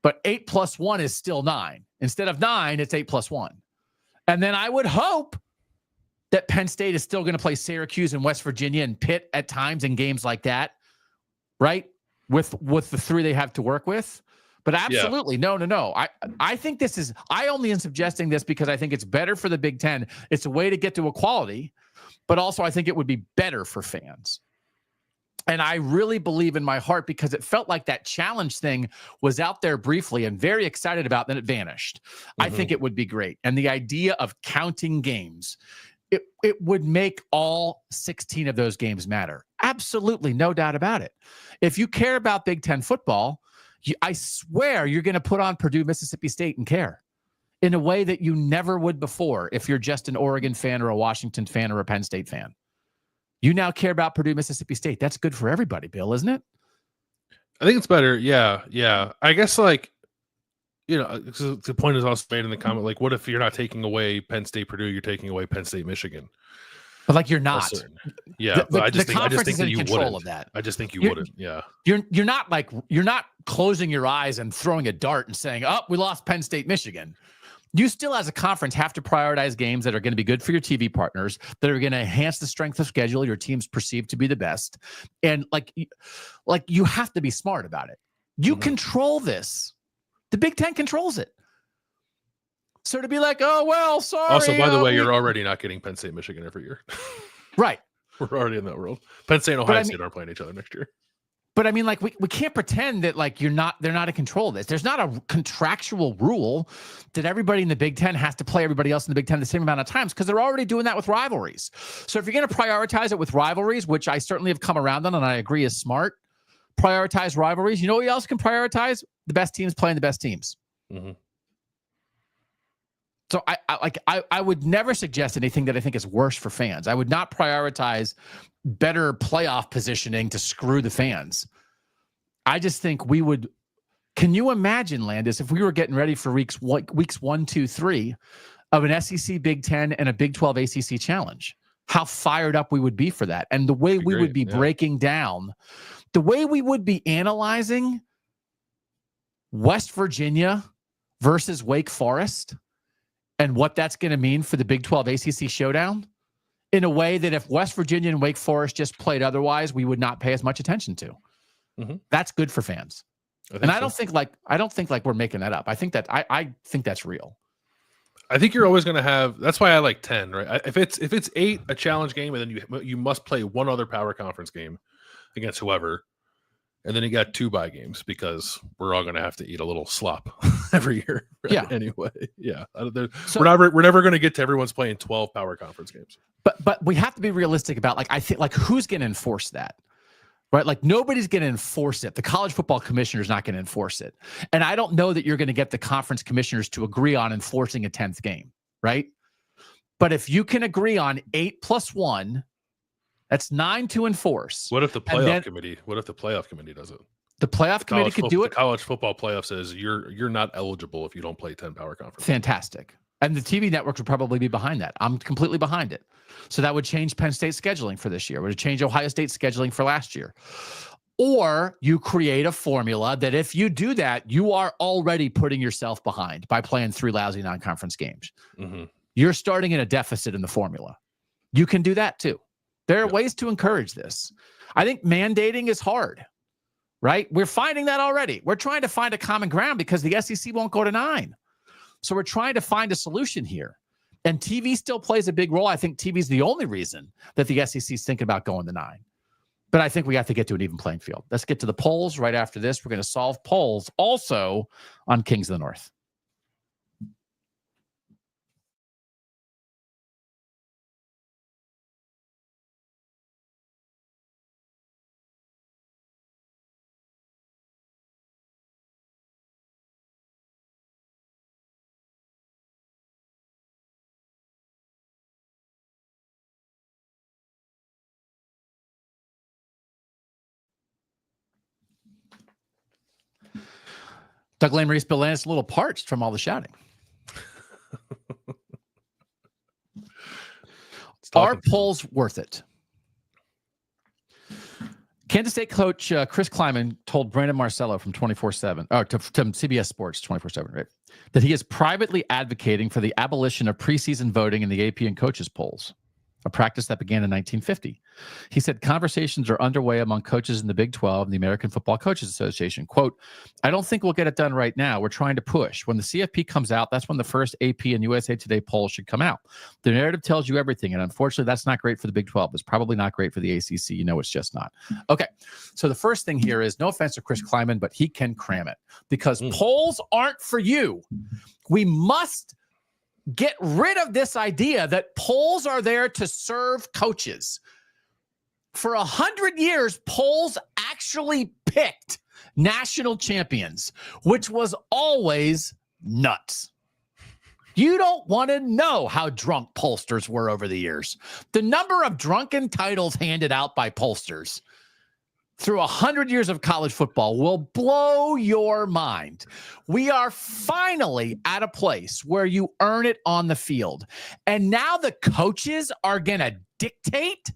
But 8+1 is still 9. Instead of 9, it's 8+1. And then I would hope that Penn State is still going to play Syracuse and West Virginia and Pitt at times in games like that, right? With the 3 they have to work with. But absolutely, no. I think this is, I only am suggesting this because I think it's better for the Big Ten. It's a way to get to equality, but also I think it would be better for fans. And I really believe in my heart because it felt like that challenge thing was out there briefly and very excited about, then it vanished. I think it would be great. And the idea of counting games, it would make all 16 of those games matter. Absolutely, no doubt about it. If you care about Big Ten football, I swear you're going to put on Purdue, Mississippi State and care in a way that you never would before if you're just an Oregon fan or a Washington fan or a Penn State fan. You now care about Purdue, Mississippi State. That's good for everybody, Bill, isn't it? I think it's better. Yeah. I guess the point is also made in the comment, like, what if you're not taking away Penn State, Purdue, you're taking away Penn State, Michigan? But like you're not. Also, but I just think that you wouldn't. Of that. I just think you wouldn't. Yeah. You're not closing your eyes and throwing a dart and saying, "Oh, we lost Penn State, Michigan." You still, as a conference, have to prioritize games that are going to be good for your TV partners, that are going to enhance the strength of schedule your team's perceived to be the best, and like you have to be smart about it. You control this. The Big Ten controls it. So to be like, oh, well, sorry. Also, by the way, you're already not getting Penn State, Michigan every year. Right. We're already in that world. Penn State and Ohio State aren't playing each other next year. But I mean, like, we can't pretend that like they're not in control of this. There's not a contractual rule that everybody in the Big Ten has to play everybody else in the Big Ten the same amount of times because they're already doing that with rivalries. So if you're going to prioritize it with rivalries, which I certainly have come around on and I agree is smart, prioritize rivalries. You know what else can prioritize? The best teams playing the best teams. So I would never suggest anything that I think is worse for fans. I would not prioritize better playoff positioning to screw the fans. I just think we would. Can you imagine, Landis, if we were getting ready for weeks 1, 2, 3 of an SEC Big Ten and a Big 12 ACC challenge? How fired up we would be for that. And the way we would be breaking down, the way we would be analyzing West Virginia versus Wake Forest and what that's going to mean for the Big 12 ACC showdown in a way that if West Virginia and Wake Forest just played otherwise, we would not pay as much attention to. That's good for fans. I don't think like we're making that up. I think that's real. I think you're always going to have. That's why I like 10. Right? If it's 8, a challenge game, and then you must play one other power conference game against whoever, and then you got 2 bye games because we're all going to have to eat a little slop every year. Right? Yeah. Anyway, yeah. We're never going to get to everyone's playing 12 power conference games. But we have to be realistic about I think who's going to enforce that. Right? Like nobody's going to enforce it. The college football commissioner is not going to enforce it. And I don't know that you're going to get the conference commissioners to agree on enforcing a 10th game, right? But if you can agree on 8 + 1, that's 9 to enforce. What if the playoff committee does it? The playoff committee could do it. The college football playoff says you're not eligible if you don't play 10 power conference. Fantastic. And the TV networks would probably be behind that. I'm completely behind it. So that would change Penn State scheduling for this year. It would change Ohio State scheduling for last year. Or you create a formula that if you do that, you are already putting yourself behind by playing 3 lousy non-conference games. Mm-hmm. You're starting in a deficit in the formula. You can do that too. There are ways to encourage this. I think mandating is hard, right? We're finding that already. We're trying to find a common ground because the SEC won't go to 9. So we're trying to find a solution here. And TV still plays a big role. I think TV is the only reason that the SEC is thinking about going to 9. But I think we have to get to an even playing field. Let's get to the polls right after this. We're going to solve polls also on Kings of the North. Doug Lesmerises, Bill Landis, a little parched from all the shouting. Are polls worth it? Kansas State coach Chris Kleiman told Brandon Marcello from 24/7, or to CBS Sports 24/7, right, that he is privately advocating for the abolition of preseason voting in the AP and coaches polls, a practice that began in 1950. He said conversations are underway among coaches in the Big 12 and the American Football Coaches Association. Quote, I don't think we'll get it done right now. We're trying to push. When the CFP comes out, that's when the first AP and USA Today polls should come out. The narrative tells you everything, and unfortunately, that's not great for the Big 12. It's probably not great for the ACC. You know, it's just not. Okay, so the first thing here is, no offense to Chris Kleiman, but he can cram it because polls aren't for you. We must get rid of this idea that polls are there to serve coaches. For 100 years, polls actually picked national champions, which was always nuts. You don't want to know how drunk pollsters were over the years. The number of drunken titles handed out by pollsters through 100 years of college football will blow your mind. We are finally at a place where you earn it on the field. And now the coaches are going to dictate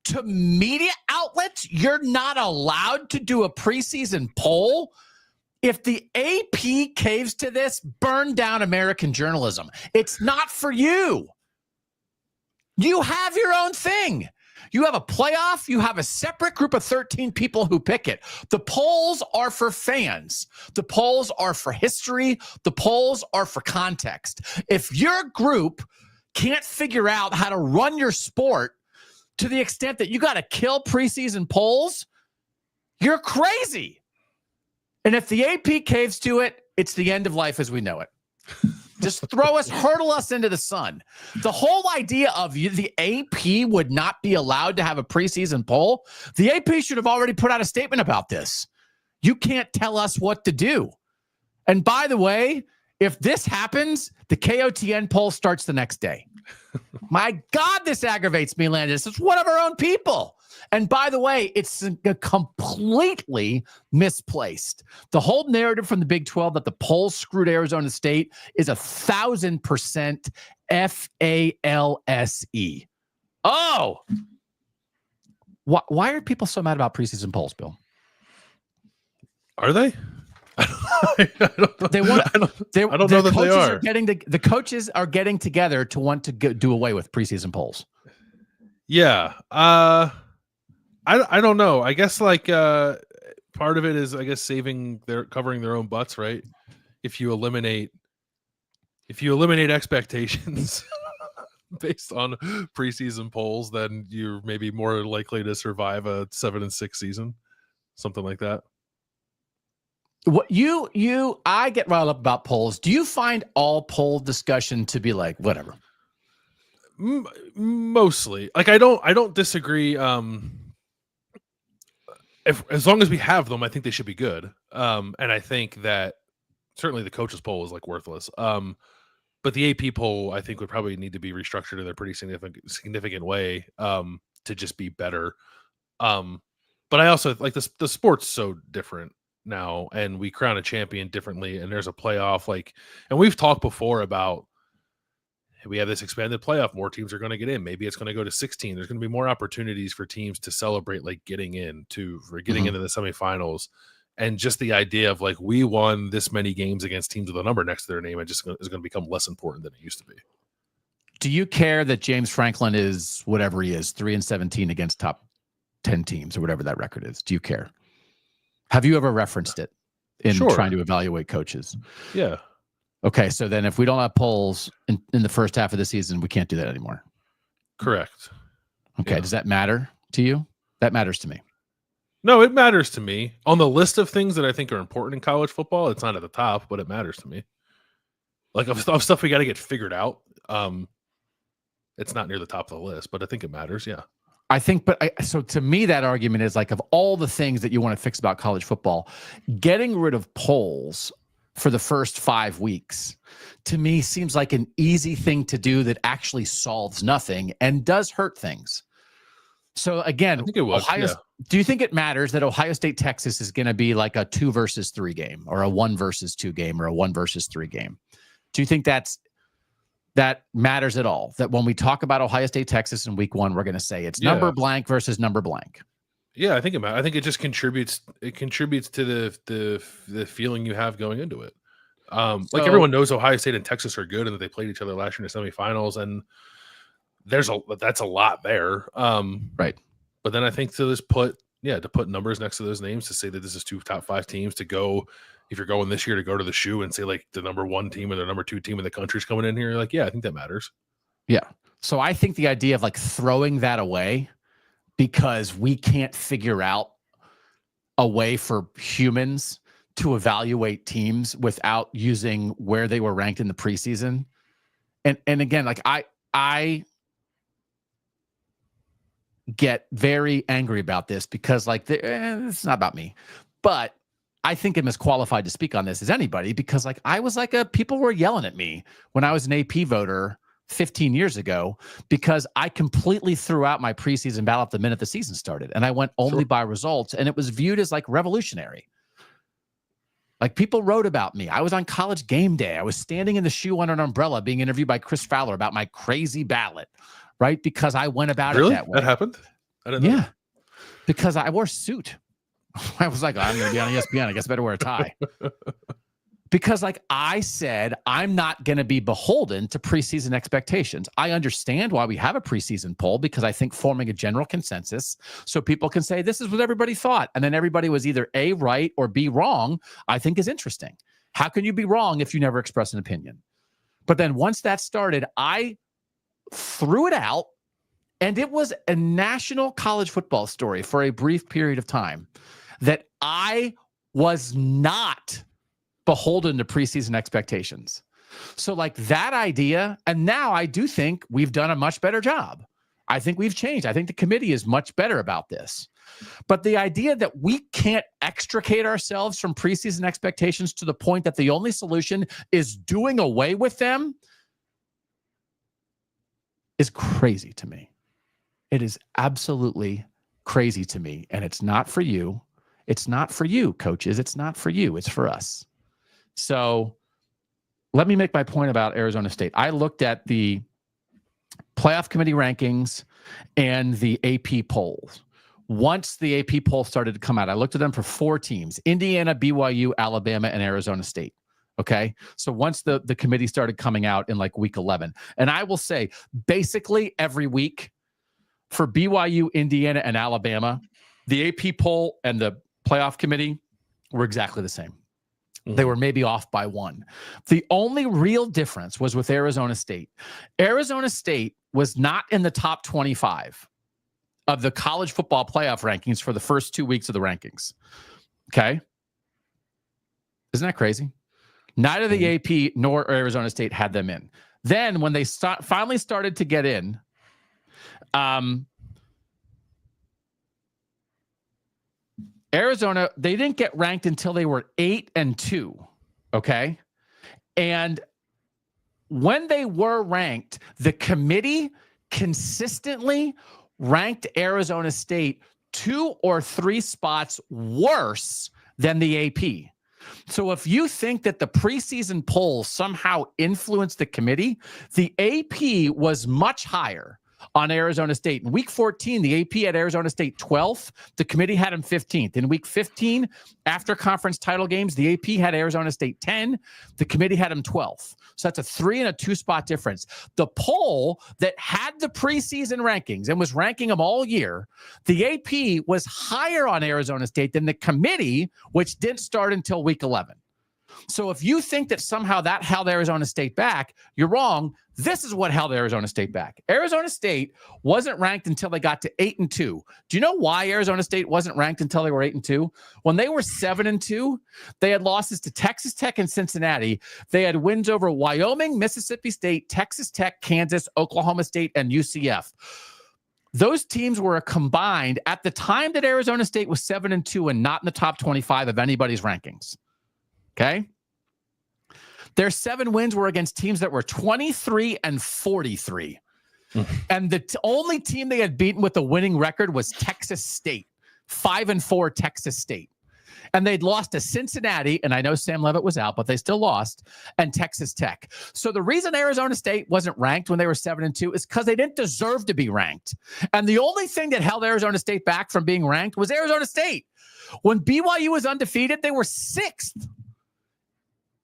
to media outlets you're not allowed to do a preseason poll. If the AP caves to this, burn down American journalism. It's not for you. You have your own thing. You have a playoff. You have a separate group of 13 people who pick it. The polls are for fans. The polls are for history. The polls are for context. If your group can't figure out how to run your sport to the extent that you got to kill preseason polls, you're crazy. And if the AP caves to it, it's the end of life as we know it. Just hurtle us into the sun. The whole idea of the AP would not be allowed to have a preseason poll. The AP should have already put out a statement about this. You can't tell us what to do. And by the way, if this happens, the KOTN poll starts the next day. My God, this aggravates me, Landis. It's one of our own people. And by the way, it's completely misplaced. The whole narrative from the Big 12 that the polls screwed Arizona State is 1,000% FALSE. Oh, why are people so mad about preseason polls, Bill? Are they? I don't know that they are. The coaches are getting together to want to do away with preseason polls. Yeah. I don't know. I guess part of it is, I guess, covering their own butts, right? If you eliminate expectations based on preseason polls, then you're maybe more likely to survive a 7-6 season, something like that. What I get riled up about polls. Do you find all poll discussion to be like whatever? Mostly, like I don't disagree. As long as we have them, I think they should be good. And I think that certainly the coaches poll is like worthless. But the AP poll, I think, would probably need to be restructured in a pretty significant way to just be better. But I also like the sport's so different now, and we crown a champion differently, and there's a playoff. And we've talked before about we have this expanded playoff. More teams are going to get in. Maybe it's going to go to 16. There's going to be more opportunities for teams to celebrate getting into the semifinals. And just the idea of we won this many games against teams with a number next to their name, is going to become less important than it used to be. Do you care that James Franklin is whatever he is, 3-17 against top 10 teams or whatever that record is? Do you care? Have you ever referenced it in trying to evaluate coaches? Yeah. Okay, so then if we don't have polls in the first half of the season, we can't do that anymore. Correct. Okay, yeah. Does that matter to you? That matters to me. No, it matters to me. On the list of things that I think are important in college football, it's not at the top, but it matters to me. Of stuff we got to get figured out, it's not near the top of the list, but I think it matters, yeah. I think, so to me, that argument is of all the things that you want to fix about college football, getting rid of polls for the first 5 weeks, to me, seems like an easy thing to do that actually solves nothing and does hurt things. So again, I think it was, do you think it matters that Ohio State, Texas is going to be like a 2 versus 3 game or a 1 versus 2 game or a 1 versus 3 game? Do you think that matters at all? That when we talk about Ohio State, Texas in week 1, we're going to say it's number blank versus number blank. Yeah, I think it matters. I think it just contributes. It contributes to the feeling you have going into it. Everyone knows Ohio State and Texas are good and that they played each other last year in the semifinals, and that's a lot there. Right. But then I think to put numbers next to those names to say that this is 2 top 5 teams to go, if you're going this year, to go to the shoe and say the number 1 team or the number 2 team in the country is coming in here. I think that matters. Yeah. So I think the idea of throwing that away because we can't figure out a way for humans to evaluate teams without using where they were ranked in the preseason. And again, I get very angry about this because it's not about me, but I think I'm as qualified to speak on this as anybody because I was people were yelling at me when I was an AP voter 15 years ago because I completely threw out my preseason ballot the minute the season started, and I went only by results, and it was viewed as revolutionary. People wrote about me. I was on College Game Day. I was standing in the shoe under an umbrella being interviewed by Chris Fowler about my crazy ballot, right? Because I went about it that way. That happened? I didn't know. Yeah. Because I wore a suit. I was I'm going to be on ESPN. I guess I better wear a tie. Because I said, I'm not going to be beholden to preseason expectations. I understand why we have a preseason poll because I think forming a general consensus so people can say, this is what everybody thought. And then everybody was either A, right, or B, wrong, I think is interesting. How can you be wrong if you never express an opinion? But then once that started, I threw it out, and it was a national college football story for a brief period of time that I was not beholden to preseason expectations. So that idea, and now I do think we've done a much better job. I think we've changed. I think the committee is much better about this. But the idea that we can't extricate ourselves from preseason expectations to the point that the only solution is doing away with them is crazy to me. It is absolutely crazy to me. And it's not for you. It's not for you, coaches. It's not for you. It's for us. So let me make my point about Arizona State. I looked at the playoff committee rankings and the AP polls. Once the AP poll started to come out, I looked at them for 4 teams: Indiana, BYU, Alabama, and Arizona State. Okay. So once the committee started coming out in week 11, and I will say basically every week for BYU, Indiana, and Alabama, the AP poll and the playoff committee were exactly the same. They were maybe off by one. The only real difference was with Arizona State. Arizona State was not in the top 25 of the college football playoff rankings for the first 2 weeks of the rankings. Okay? Isn't that crazy? Neither the AP nor Arizona State had them in. Then when they finally started to get in, Arizona, they didn't get ranked until they were 8-2. Okay. And when they were ranked, the committee consistently ranked Arizona State 2 or 3 spots worse than the AP. So if you think that the preseason poll somehow influenced the committee, the AP was much higher on Arizona State. In week 14, the AP had Arizona State 12th. The committee had him 15th. In week 15, after conference title games, the AP had Arizona State 10. The committee had him 12th. So that's a 3 and a 2 spot difference. The poll that had the preseason rankings and was ranking them all year, the AP was higher on Arizona State than the committee, which didn't start until week 11. So if you think that somehow that held Arizona State back, you're wrong. This is what held Arizona State back. Arizona State wasn't ranked until they got to 8-2. Do you know why Arizona State wasn't ranked until they were 8-2? When they were 7-2, they had losses to Texas Tech and Cincinnati. They had wins over Wyoming, Mississippi State, Texas Tech, Kansas, Oklahoma State, and UCF. Those teams were combined at the time that Arizona State was 7-2 and not in the top 25 of anybody's rankings. Okay? Their 7 wins were against teams that were 23-43. And the only team they had beaten with a winning record was Texas State, 5-4 Texas State. And they'd lost to Cincinnati, and I know Sam Levitt was out, but they still lost, and Texas Tech. So the reason Arizona State wasn't ranked when they were 7-2 is because they didn't deserve to be ranked. And the only thing that held Arizona State back from being ranked was Arizona State. When BYU was undefeated, they were 6th.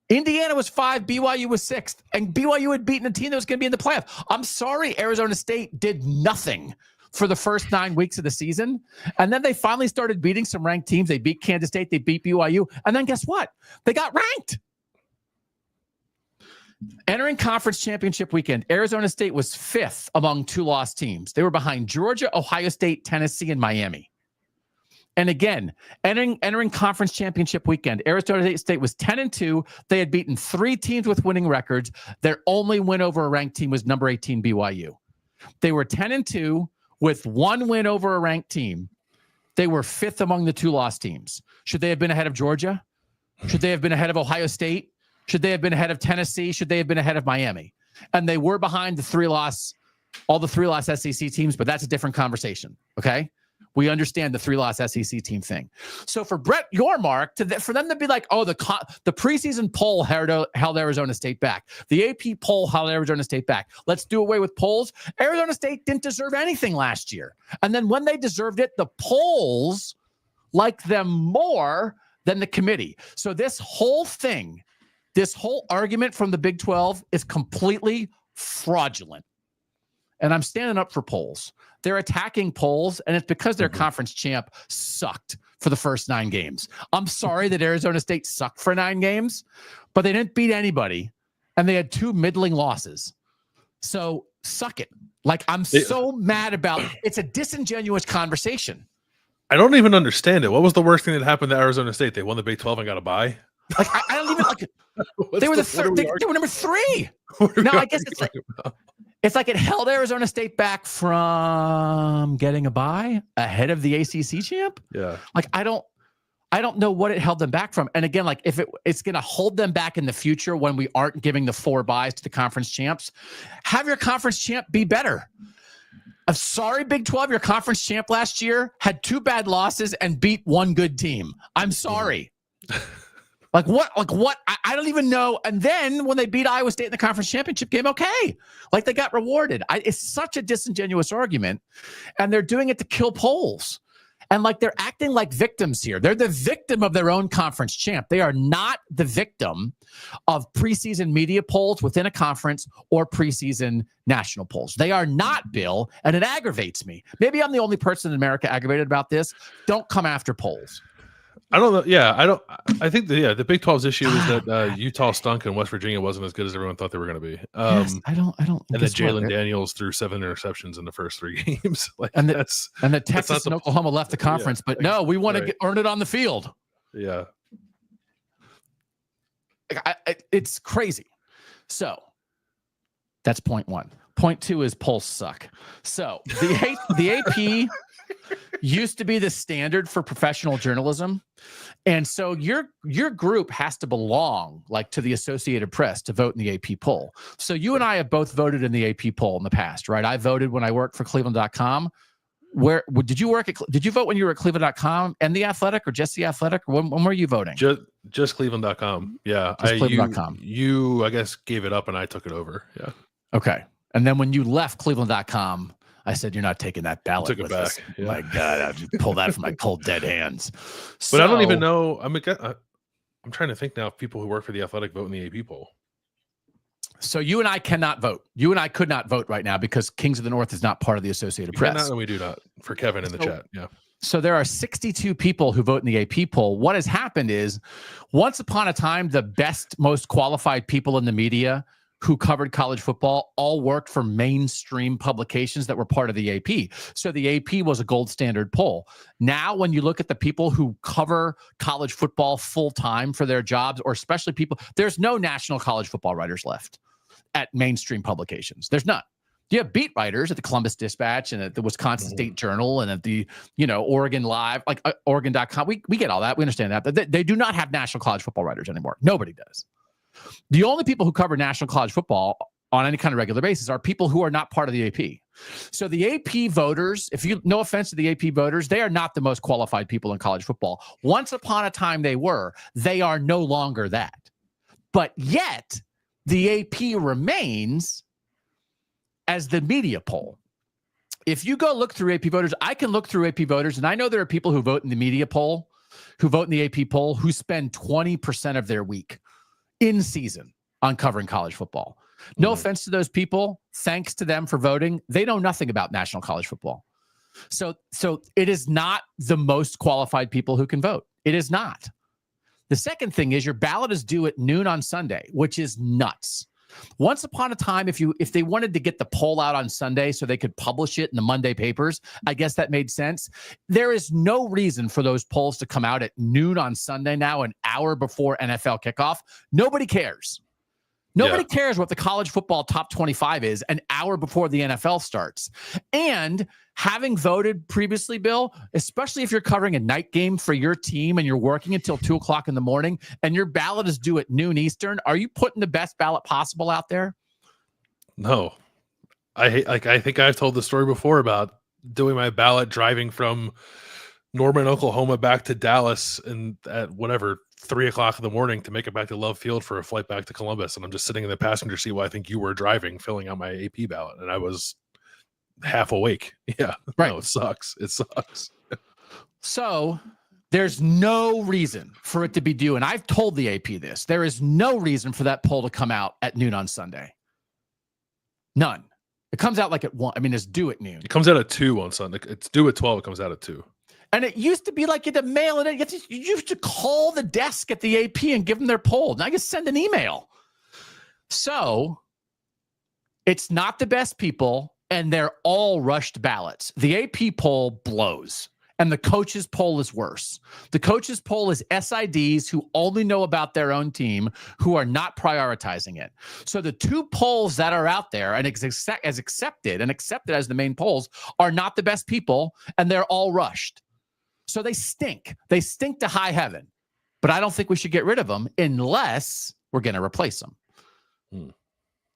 Indiana was 5, BYU was 6th, and BYU had beaten a team that was going to be in the playoff. I'm sorry, Arizona State did nothing for the first 9 weeks of the season, and then they finally started beating some ranked teams. They beat Kansas State, they beat BYU, and then guess what? They got ranked. Entering conference championship weekend, Arizona State was 5th among 2 lost teams. They were behind Georgia, Ohio State, Tennessee, and Miami. And again, entering conference championship weekend, Arizona State was 10-2. They had beaten 3 teams with winning records. Their only win over a ranked team was number 18 BYU. They were 10-2 with 1 win over a ranked team. They were 5th among the 2 lost teams. Should they have been ahead of Georgia? Should they have been ahead of Ohio State? Should they have been ahead of Tennessee? Should they have been ahead of Miami? And they were behind all the 3-loss SEC teams, but that's a different conversation. Okay. We understand the 3-loss SEC team thing. So for Brett Yormark, for them to be like, oh, the preseason poll held Arizona State back. The AP poll held Arizona State back. Let's do away with polls. Arizona State didn't deserve anything last year. And then when they deserved it, the polls liked them more than the committee. So this whole thing, this whole argument from the Big 12 is completely fraudulent. And I'm standing up for polls. They're attacking polls, and it's because their conference champ sucked for the first 9 games. I'm sorry that Arizona State sucked for 9 games, but they didn't beat anybody, and they had 2 middling losses. So suck it. Like, I'm so mad about it. It's a disingenuous conversation. I don't even understand it. What was the worst thing that happened to Arizona State? They won the Big 12 and got a bye? Like, I don't even like it. They were they were number 3. No, I guess it's like it held Arizona State back from getting a bye ahead of the ACC champ. Yeah. Like, I don't know what it held them back from. And again, like, if it's going to hold them back in the future when we aren't giving the 4 byes to the conference champs, have your conference champ be better. I'm sorry, Big 12, your conference champ last year had 2 bad losses and beat 1 good team. I'm sorry. Like what? I don't even know. And then when they beat Iowa State in the conference championship game, okay. Like, they got rewarded. It's such a disingenuous argument. And they're doing it to kill polls. And like, they're acting like victims here. They're the victim of their own conference champ. They are not the victim of preseason media polls within a conference or preseason national polls. They are not, Bill. And it aggravates me. Maybe I'm the only person in America aggravated about this. Don't come after polls. I don't know. Yeah, I think the Big 12's issue is that Utah stunk and West Virginia wasn't as good as everyone thought they were going to be. Yes, I don't. And that Jalen Daniels threw 7 interceptions in the first 3 games. Like, and the Texas and Oklahoma left the conference, but no, we want to earn it on the field. Yeah, it's crazy. So that's point one. Point two is polls suck. So the AP used to be the standard for professional journalism. And so your group has to belong like to the Associated Press to vote in the AP poll. So you and I have both voted in the AP poll in the past, right? I voted when I worked for Cleveland.com. Where did you work? Did you vote when you were at Cleveland.com and The Athletic, or just The Athletic? Or when were you voting? Just Cleveland.com. Yeah. Just Cleveland.com. You, I guess, gave it up and I took it over. Yeah. Okay. And then when you left Cleveland.com, I said, you're not taking that ballot. I took it back. Yeah. My God, I have to pull that from my cold, dead hands. But I don't even know. I'm trying to think now if people who work for The Athletic vote in the AP poll. So you and I cannot vote. You and I could not vote right now because Kings of the North is not part of the Associated Press. Cannot, and we do not. For Kevin in the chat. Yeah. So there are 62 people who vote in the AP poll. What has happened is, once upon a time, the best, most qualified people in the media who covered college football all worked for mainstream publications that were part of the AP. So the AP was a gold standard poll. Now, when you look at the people who cover college football full time for their jobs, or especially people, there's no national college football writers left at mainstream publications. There's none. You have beat writers at the Columbus Dispatch and at the Wisconsin State Journal and at the, Oregon Live, like Oregon.com. We get all that. We understand that. But they do not have national college football writers anymore. Nobody does. The only people who cover national college football on any kind of regular basis are people who are not part of the AP. So the AP voters, no offense to the AP voters, they are not the most qualified people in college football. Once upon a time they were. They are no longer that. But yet, the AP remains as the media poll. If you go look through AP voters, I can look through AP voters, and I know there are people who vote in the media poll, who vote in the AP poll, who spend 20% of their week in season on covering college football. No offense to those people. Thanks to them for voting. They know nothing about national college football. So it is not the most qualified people who can vote. It is not. The second thing is your ballot is due at noon on Sunday, which is nuts. Once upon a time, if they wanted to get the poll out on Sunday so they could publish it in the Monday papers, I guess that made sense. There is no reason for those polls to come out at noon on Sunday now, an hour before NFL kickoff. Nobody cares. Nobody cares what the college football top 25 is an hour before the NFL starts. And having voted previously, Bill, especially if you're covering a night game for your team and you're working until 2 o'clock in the morning and your ballot is due at noon Eastern, are you putting the best ballot possible out there? No. I think I've told the story before about doing my ballot driving from Norman, Oklahoma back to Dallas and at 3 o'clock in the morning to make it back to Love Field for a flight back to Columbus. And I'm just sitting in the passenger seat while I think you were driving, filling out my AP ballot. And I was half awake. Yeah. Right. No, it sucks. It sucks. So there's no reason for it to be due. And I've told the AP this. There is no reason for that poll to come out at noon on Sunday. None. It comes out like at 1. I mean, it's due at noon. It comes out at 2 on Sunday. It's due at 12. It comes out at 2. And it used to be like you had to mail it in. You used to call the desk at the AP and give them their poll. Now you send an email. So it's not the best people, and they're all rushed ballots. The AP poll blows, and the coaches poll is worse. The coaches poll is SIDs who only know about their own team, who are not prioritizing it. So the two polls that are out there and as accepted as the main polls are not the best people, and they're all rushed. So they stink. They stink to high heaven. But I don't think we should get rid of them unless we're going to replace them.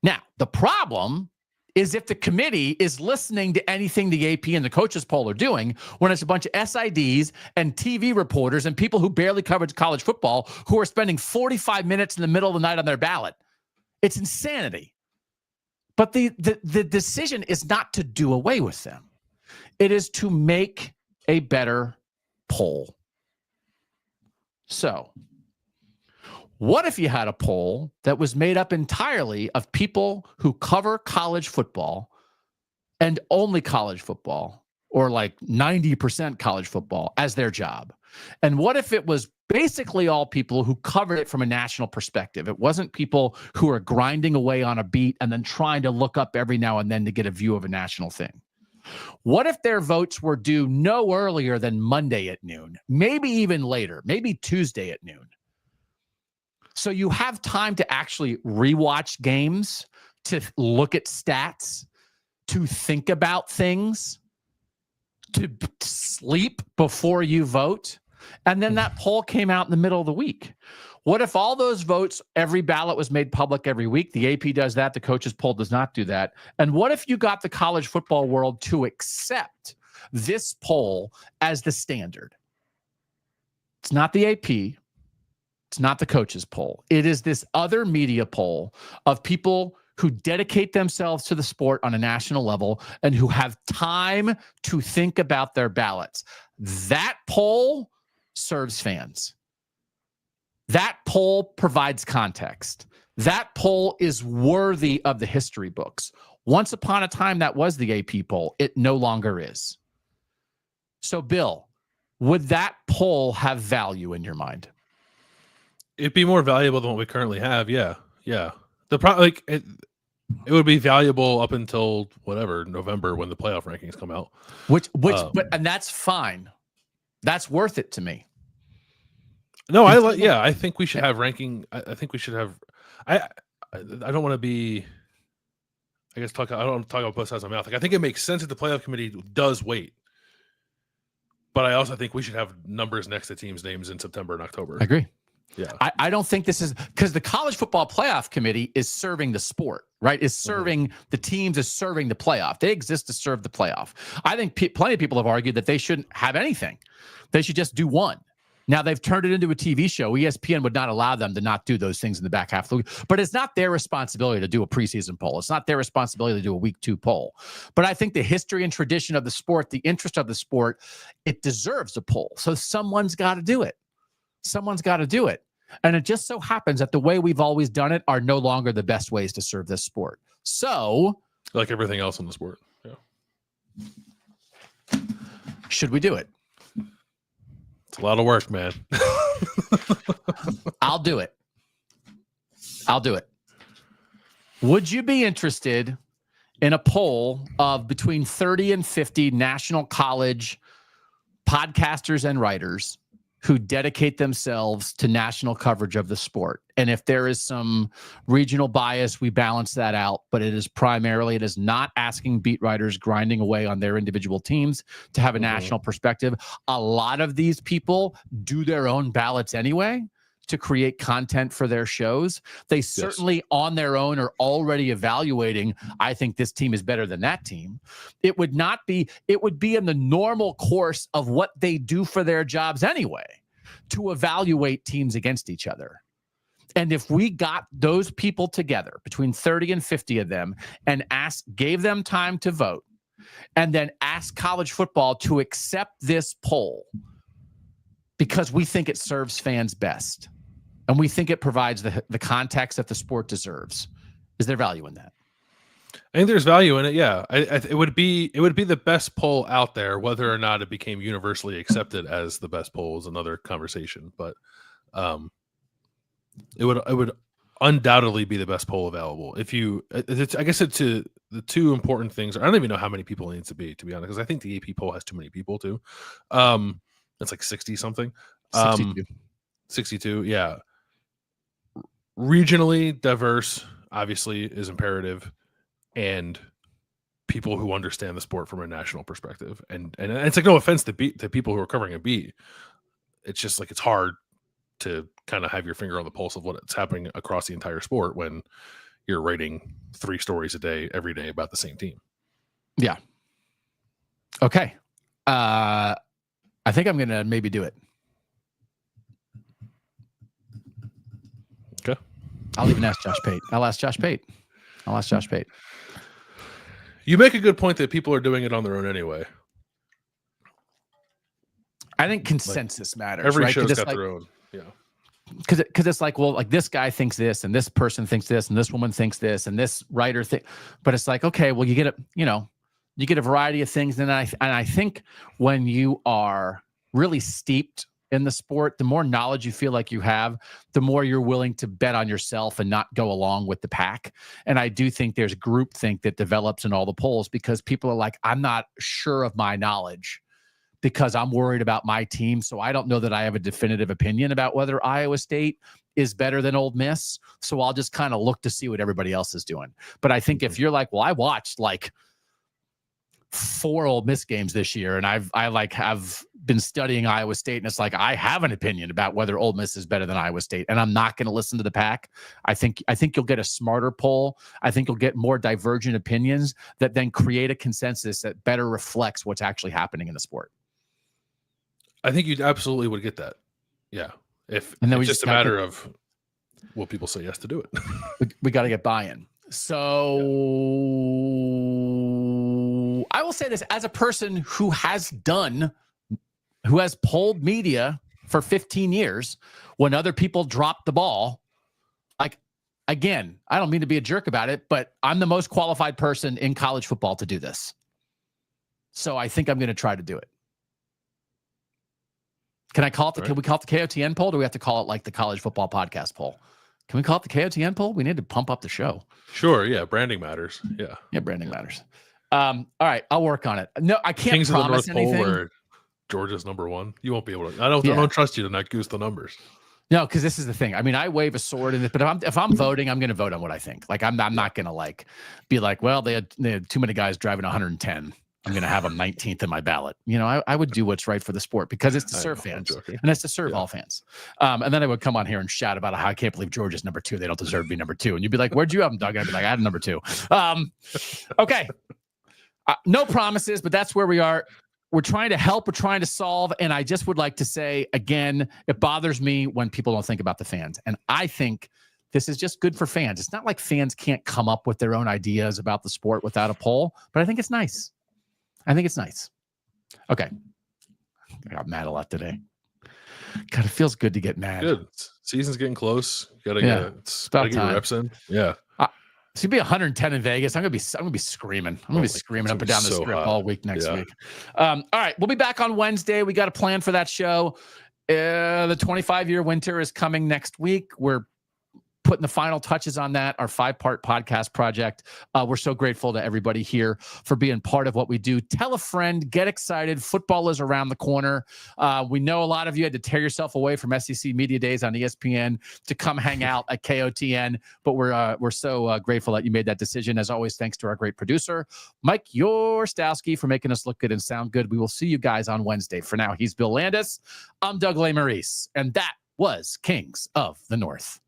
Now, the problem is if the committee is listening to anything the AP and the coaches poll are doing, when it's a bunch of SIDs and TV reporters and people who barely covered college football who are spending 45 minutes in the middle of the night on their ballot. It's insanity. But the decision is not to do away with them. It is to make a better poll. So, what if you had a poll that was made up entirely of people who cover college football and only college football or like 90% college football as their job? And what if it was basically all people who covered it from a national perspective? It wasn't people who are grinding away on a beat and then trying to look up every now and then to get a view of a national thing. What if their votes were due no earlier than Monday at noon, maybe even later, maybe Tuesday at noon? So you have time to actually rewatch games, to look at stats, to think about things, to sleep before you vote. And then that poll came out in the middle of the week. What if all those votes, every ballot was made public every week? The AP does that. The coaches poll does not do that. And what if you got the college football world to accept this poll as the standard? It's not the AP. It's not the coaches poll. It is this other media poll of people who dedicate themselves to the sport on a national level and who have time to think about their ballots. That poll serves fans. That poll provides context. That poll is worthy of the history books. Once upon a time, that was the AP poll. It no longer is. So, Bill, would that poll have value in your mind? It'd be more valuable than what we currently have. Yeah. It would be valuable up until whatever November when the playoff rankings come out. And that's fine. That's worth it to me. No, I think we should have ranking. I think we should have. I don't want to be. I guess I don't want to talk about both sides of my mouth. Like, I think it makes sense that the playoff committee does wait, but I also think we should have numbers next to teams' names in September and October. I agree. Yeah, I don't think this is because the college football playoff committee is serving the sport, right? Is serving the teams, is serving the playoff. They exist to serve the playoff. I think plenty of people have argued that they shouldn't have anything. They should just do one. Now they've turned it into a TV show. ESPN would not allow them to not do those things in the back half of the week, but it's not their responsibility to do a preseason poll. It's not their responsibility to do a week 2 poll. But I think the history and tradition of the sport, the interest of the sport, it deserves a poll. So someone's got to do it. Someone's got to do it. And it just so happens that the way we've always done it are no longer the best ways to serve this sport. So, like everything else in the sport. Yeah. Should we do it? It's a lot of work, man. I'll do it. Would you be interested in a poll of between 30 and 50 national college podcasters and writers who dedicate themselves to national coverage of the sport? And if there is some regional bias, we balance that out. But it is not asking beat writers grinding away on their individual teams to have a national perspective. A lot of these people do their own ballots anyway to create content for their shows. They certainly on their own are already evaluating, I think this team is better than that team. It would be in the normal course of what they do for their jobs anyway to evaluate teams against each other. And if we got those people together, between 30 and 50 of them, and gave them time to vote, and then asked college football to accept this poll because we think it serves fans best, and we think it provides the context that the sport deserves, is there value in that? I think there's value in it. Yeah, it would be the best poll out there. Whether or not it became universally accepted as the best poll is another conversation. But it would undoubtedly be the best poll available. I guess the two important things. I don't even know how many people it needs to be honest, because I think the AP poll has too many people too. It's like 60 something. 62. Yeah. Regionally diverse, obviously, is imperative, and people who understand the sport from a national perspective. And it's like, no offense to people who are covering a beat. It's just like, it's hard to kind of have your finger on the pulse of what's happening across the entire sport when you're writing 3 stories a day, every day about the same team. Yeah. Okay. I think I'm going to maybe do it. Okay. I'll even ask Josh Pate. I'll ask Josh Pate. You make a good point that people are doing it on their own anyway. I think consensus matters. Every right? show's got their own. Yeah. Because it's like, well, like this guy thinks this, and this person thinks this, and this woman thinks this, and this writer thinks. But it's like, okay, well, you get it. You get a variety of things. And I think when you are really steeped in the sport, the more knowledge you feel like you have, the more you're willing to bet on yourself and not go along with the pack. And I do think there's groupthink that develops in all the polls because people are like, I'm not sure of my knowledge because I'm worried about my team. So I don't know that I have a definitive opinion about whether Iowa State is better than Ole Miss. So I'll just kind of look to see what everybody else is doing. But I think if you're like, well, I watched like 4 Ole Miss games this year, and I have been studying Iowa State, and it's like I have an opinion about whether Ole Miss is better than Iowa State, and I'm not going to listen to the pack. I think you'll get a smarter poll. I think you'll get more divergent opinions that then create a consensus that better reflects what's actually happening in the sport. I think you absolutely would get that. Yeah, and then it's just a matter of will people say yes to do it. we got to get buy-in. So I will say this as a person who has polled media for 15 years when other people drop the ball. Like, again, I don't mean to be a jerk about it, but I'm the most qualified person in college football to do this. So I think I'm going to try to do it. Can we call it the KOTN poll? Or do we have to call it like the college football podcast poll? Can we call it the KOTN poll? We need to pump up the show. Sure. Yeah. Branding matters. Yeah. Yeah. Branding matters. All right. I'll work on it. No, I can't Kings promise of the North anything. Pole where Georgia's number 1. You won't be able to. I don't trust you to not goose the numbers. No, because this is the thing. I mean, I wave a sword in it, but if I'm voting, I'm going to vote on what I think. Like, I'm not going to be like, well, they had too many guys driving 110. I'm going to have them 19th in my ballot. You know, I would do what's right for the sport because it's to serve fans and it's to serve all fans. And then I would come on here and shout about how I can't believe Georgia's number 2. They don't deserve to be number 2. And you'd be like, where'd you have them, Doug? And I'd be like, I had number 2. Okay. No promises, but that's where we are. We're trying to help. We're trying to solve. And I just would like to say, again, it bothers me when people don't think about the fans. And I think this is just good for fans. It's not like fans can't come up with their own ideas about the sport without a poll, but I think it's nice. Okay. I got mad a lot today. God, it feels good to get mad. Good. Season's getting close. Gotta get your reps in. Yeah. It's gonna be 110 in Vegas. I'm gonna be screaming. I'm gonna be screaming up and down the strip all week next week. All right, we'll be back on Wednesday. We got a plan for that show. The 25-year winter is coming next week. We're putting the final touches on that, our 5-part podcast project. We're so grateful to everybody here for being part of what we do. Tell a friend, get excited. Football is around the corner. We know a lot of you had to tear yourself away from SEC Media Days on ESPN to come hang out at KOTN, but we're so grateful that you made that decision. As always, thanks to our great producer, Mike Yorstowski, for making us look good and sound good. We will see you guys on Wednesday. For now, he's Bill Landis. I'm Doug Lesmerises, and that was Kings of the North.